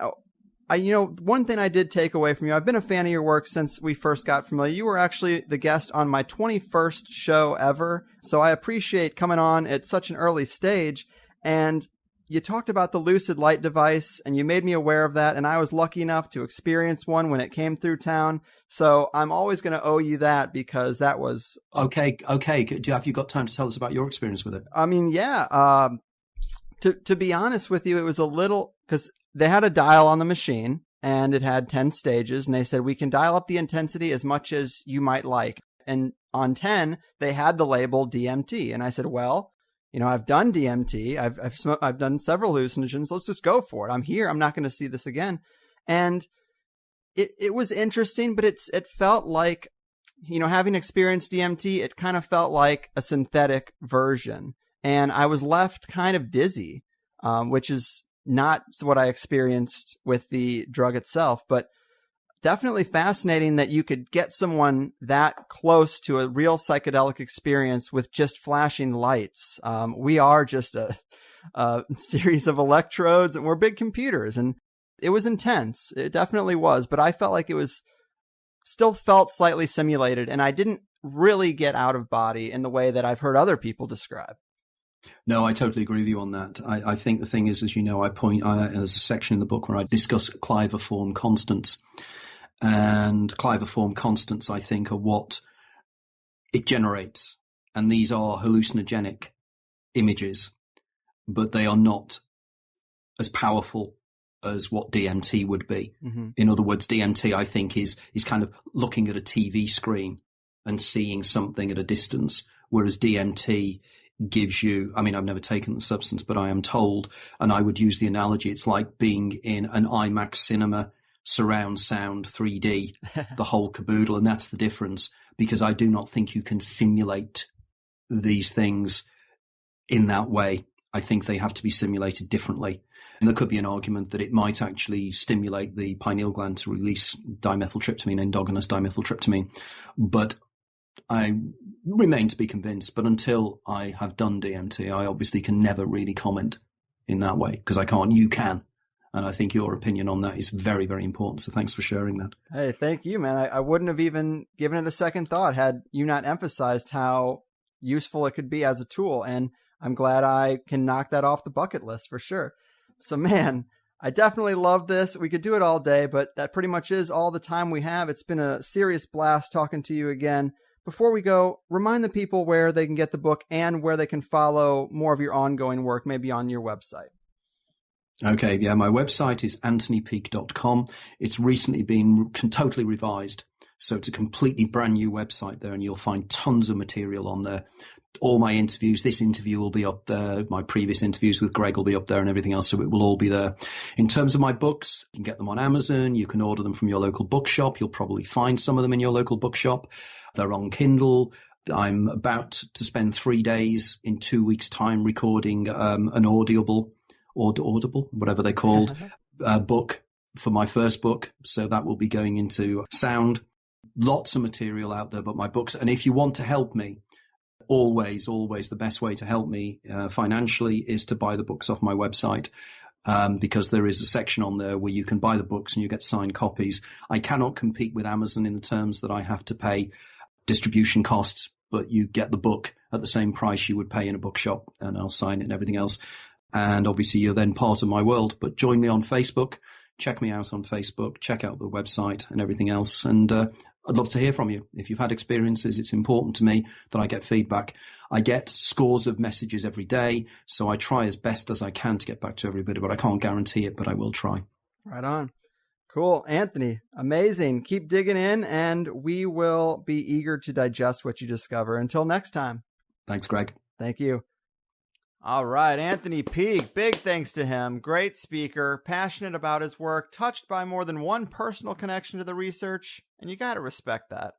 One thing I did take away from you, I've been a fan of your work since we first got familiar. You were actually the guest on my 21st show ever. So I appreciate coming on at such an early stage. And you talked about the lucid light device, and you made me aware of that. And I was lucky enough to experience one when it came through town. So I'm always going to owe you that, because that was... Okay. Have you got time to tell us about your experience with it? I mean, yeah. To be honest with you, it was a little... because they had a dial on the machine, and it had 10 stages, and they said, we can dial up the intensity as much as you might like. And on 10, they had the label DMT. And I said, well, you know, I've done DMT. I've done several hallucinogens. Let's just go for it. I'm here. I'm not going to see this again. And it was interesting, but it felt like, you know, having experienced DMT, it kind of felt like a synthetic version. and I was left kind of dizzy, which is not what I experienced with the drug itself, but definitely fascinating that you could get someone that close to a real psychedelic experience with just flashing lights. We are just a series of electrodes, and we're big computers, and it was intense. It definitely was, but I felt like it was still felt slightly simulated, and I didn't really get out of body in the way that I've heard other people describe. No, I totally agree with you on that. I think the thing is, as you know, there's a section in the book where I discuss claviform constants. And claviform constants, I think, are what it generates. And these are hallucinogenic images, but they are not as powerful as what DMT would be. Mm-hmm. In other words, DMT, I think, is kind of looking at a TV screen and seeing something at a distance, whereas DMT gives you, I mean, I've never taken the substance, but I am told, and I would use the analogy, it's like being in an IMAX cinema, surround sound, 3D, the whole caboodle. And that's the difference, because I do not think you can simulate these things in that way. I think they have to be simulated differently. And there could be an argument that it might actually stimulate the pineal gland to release dimethyltryptamine, endogenous dimethyltryptamine. But I remain to be convinced. But until I have done DMT, I obviously can never really comment in that way, because I can't. You can. And I think your opinion on that is very, very important. So thanks for sharing that. Hey, thank you, man. I wouldn't have even given it a second thought had you not emphasized how useful it could be as a tool. And I'm glad I can knock that off the bucket list for sure. So, man, I definitely love this. We could do it all day, but that pretty much is all the time we have. It's been a serious blast talking to you again. Before we go, remind the people where they can get the book and where they can follow more of your ongoing work, maybe on your website. Okay, yeah, my website is anthonypeake.com. It's recently been totally revised, so it's a completely brand new website there, and you'll find tons of material on there. All my interviews, this interview will be up there, my previous interviews with Greg will be up there, and everything else, so it will all be there. In terms of my books, you can get them on Amazon, you can order them from your local bookshop, you'll probably find some of them in your local bookshop. They're on Kindle. I'm about to spend 3 days in 2 weeks' time recording an Audible, whatever they're called, book for my first book. So that will be going into sound. Lots of material out there, but my books. And if you want to help me, always the best way to help me financially is to buy the books off my website, because there is a section on there where you can buy the books and you get signed copies. I cannot compete with Amazon in the terms that I have to pay distribution costs, but you get the book at the same price you would pay in a bookshop, and I'll sign it and everything else. And obviously you're then part of my world. But join me on Facebook, check me out on Facebook, check out the website and everything else. And I'd love to hear from you. If you've had experiences, it's important to me that I get feedback. I get scores of messages every day, so I try as best as I can to get back to everybody, but I can't guarantee it, but I will try. Right on. Cool. Anthony, amazing. Keep digging in, and we will be eager to digest what you discover. Until next time. Thanks, Greg. Thank you. All right, Anthony Peake, big thanks to him. Great speaker, passionate about his work, touched by more than one personal connection to the research, and you got to respect that.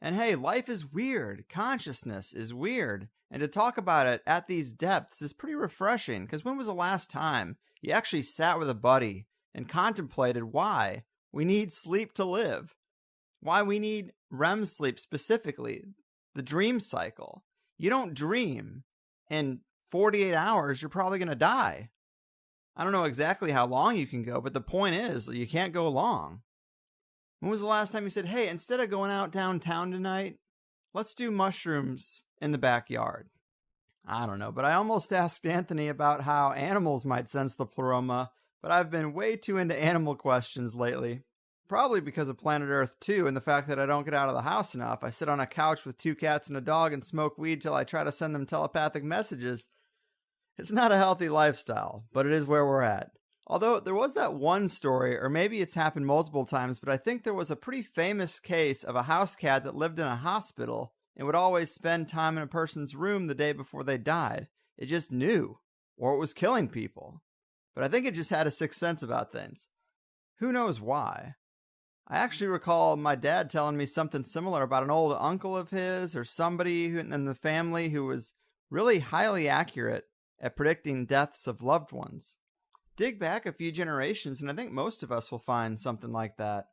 And hey, life is weird. Consciousness is weird. And to talk about it at these depths is pretty refreshing, because when was the last time you actually sat with a buddy and contemplated why we need sleep to live? Why we need REM sleep specifically, the dream cycle. You don't dream and 48 hours, you're probably going to die. I don't know exactly how long you can go, but the point is you can't go long. When was the last time you said, hey, instead of going out downtown tonight, let's do mushrooms in the backyard? I don't know, but I almost asked Anthony about how animals might sense the pleroma, but I've been way too into animal questions lately. Probably because of Planet Earth 2 and the fact that I don't get out of the house enough. I sit on a couch with 2 cats and a dog and smoke weed till I try to send them telepathic messages. It's not a healthy lifestyle, but it is where we're at. Although there was that one story, or maybe it's happened multiple times, but I think there was a pretty famous case of a house cat that lived in a hospital and would always spend time in a person's room the day before they died. It just knew, or it was killing people. But I think it just had a sixth sense about things. Who knows why? I actually recall my dad telling me something similar about an old uncle of his or somebody in the family who was really highly accurate at predicting deaths of loved ones. Dig back a few generations, and I think most of us will find something like that.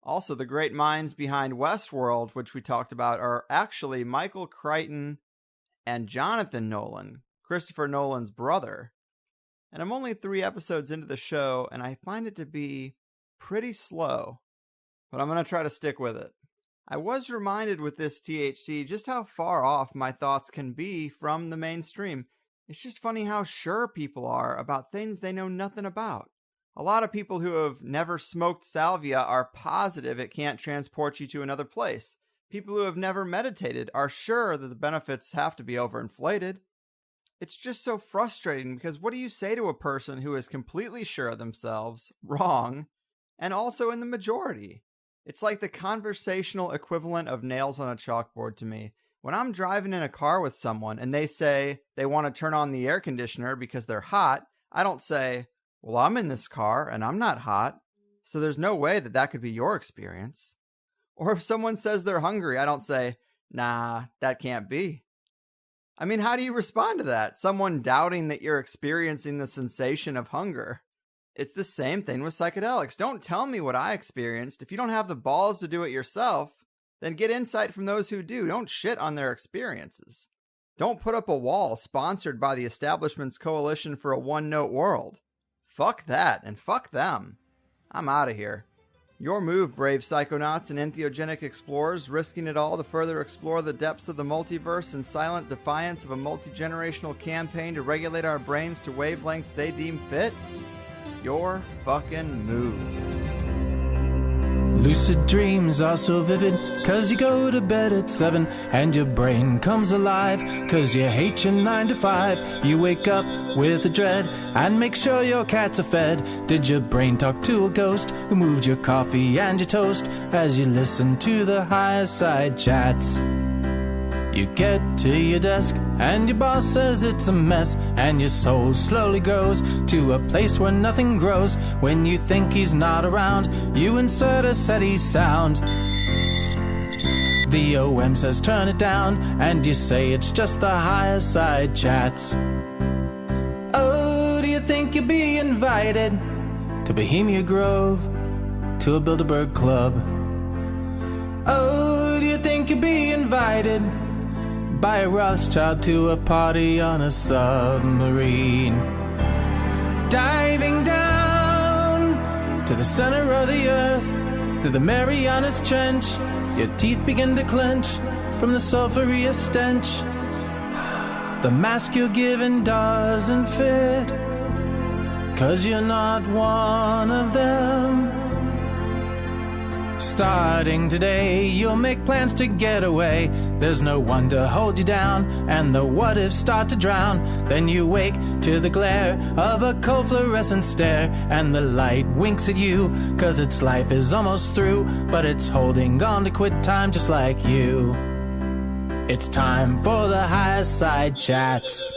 Also, the great minds behind Westworld, which we talked about, are actually Michael Crichton and Jonathan Nolan, Christopher Nolan's brother. And I'm only 3 episodes into the show, and I find it to be pretty slow, but I'm going to try to stick with it. I was reminded with this THC just how far off my thoughts can be from the mainstream. It's just funny how sure people are about things they know nothing about. A lot of people who have never smoked salvia are positive it can't transport you to another place. People who have never meditated are sure that the benefits have to be overinflated. It's just so frustrating because what do you say to a person who is completely sure of themselves, wrong, and also in the majority? It's like the conversational equivalent of nails on a chalkboard to me. When I'm driving in a car with someone and they say they want to turn on the air conditioner because they're hot, I don't say, well, I'm in this car and I'm not hot, so there's no way that that could be your experience. Or if someone says they're hungry, I don't say, nah, that can't be. I mean, how do you respond to that? Someone doubting that you're experiencing the sensation of hunger. It's the same thing with psychedelics. Don't tell me what I experienced. If you don't have the balls to do it yourself, then get insight from those who do. Don't shit on their experiences. Don't put up a wall sponsored by the establishment's Coalition for a One-Note World. Fuck that, and fuck them. I'm out of here. Your move, brave psychonauts and entheogenic explorers, risking it all to further explore the depths of the multiverse in silent defiance of a multi-generational campaign to regulate our brains to wavelengths they deem fit? Your fucking move. Lucid dreams are so vivid, 'cause you go to bed at 7 and your brain comes alive, 'cause you hate your 9 to 5. You wake up with a dread and make sure your cats are fed. Did your brain talk to a ghost who moved your coffee and your toast as you listen to the Higherside chats? You get to your desk and your boss says it's a mess, and your soul slowly grows to a place where nothing grows. When you think he's not around, you insert a SETI sound. The OM says turn it down, and you say it's just the Higherside chats. Oh, do you think you'll be invited to Bohemia Grove, to a Bilderberg Club? Oh, do you think you'll be invited by a Rothschild to a party on a submarine? Diving down to the center of the earth, through the Marianas Trench, your teeth begin to clench from the sulphurous stench. The mask you're given doesn't fit, 'cause you're not one of them. Starting today, you'll make plans to get away. There's no one to hold you down, and the what-ifs start to drown. Then you wake to the glare of a cold fluorescent stare, and the light winks at you, 'cause its life is almost through, but it's holding on to quit time just like you. It's time for the Higherside chats.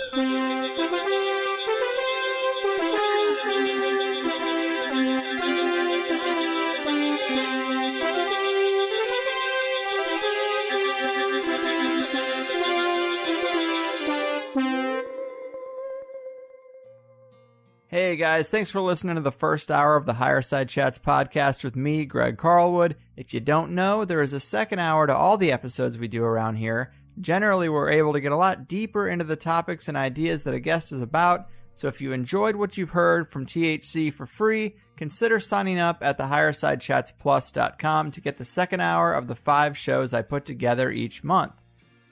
Hey guys, thanks for listening to the first hour of the Higherside Chats podcast with me, Greg Carlwood. If you don't know, there is a second hour to all the episodes we do around here. Generally, we're able to get a lot deeper into the topics and ideas that a guest is about, so if you enjoyed what you've heard from THC for free, consider signing up at the HighersideChatsPlus.com to get the second hour of the 5 shows I put together each month.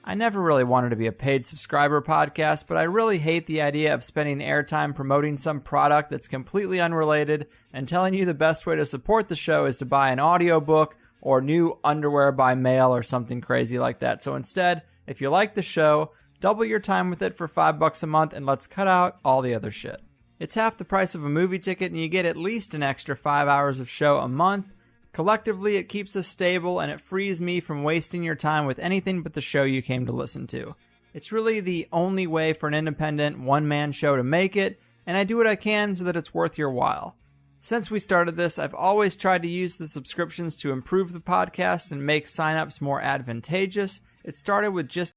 I never really wanted to be a paid subscriber podcast, but I really hate the idea of spending airtime promoting some product that's completely unrelated and telling you the best way to support the show is to buy an audiobook or new underwear by mail or something crazy like that. So instead, if you like the show, double your time with it for $5 a month and let's cut out all the other shit. It's half the price of a movie ticket and you get at least an extra 5 hours of show a month. Collectively, it keeps us stable, and it frees me from wasting your time with anything but the show you came to listen to. It's really the only way for an independent, one-man show to make it, and I do what I can so that it's worth your while. Since we started this, I've always tried to use the subscriptions to improve the podcast and make sign-ups more advantageous. It started with just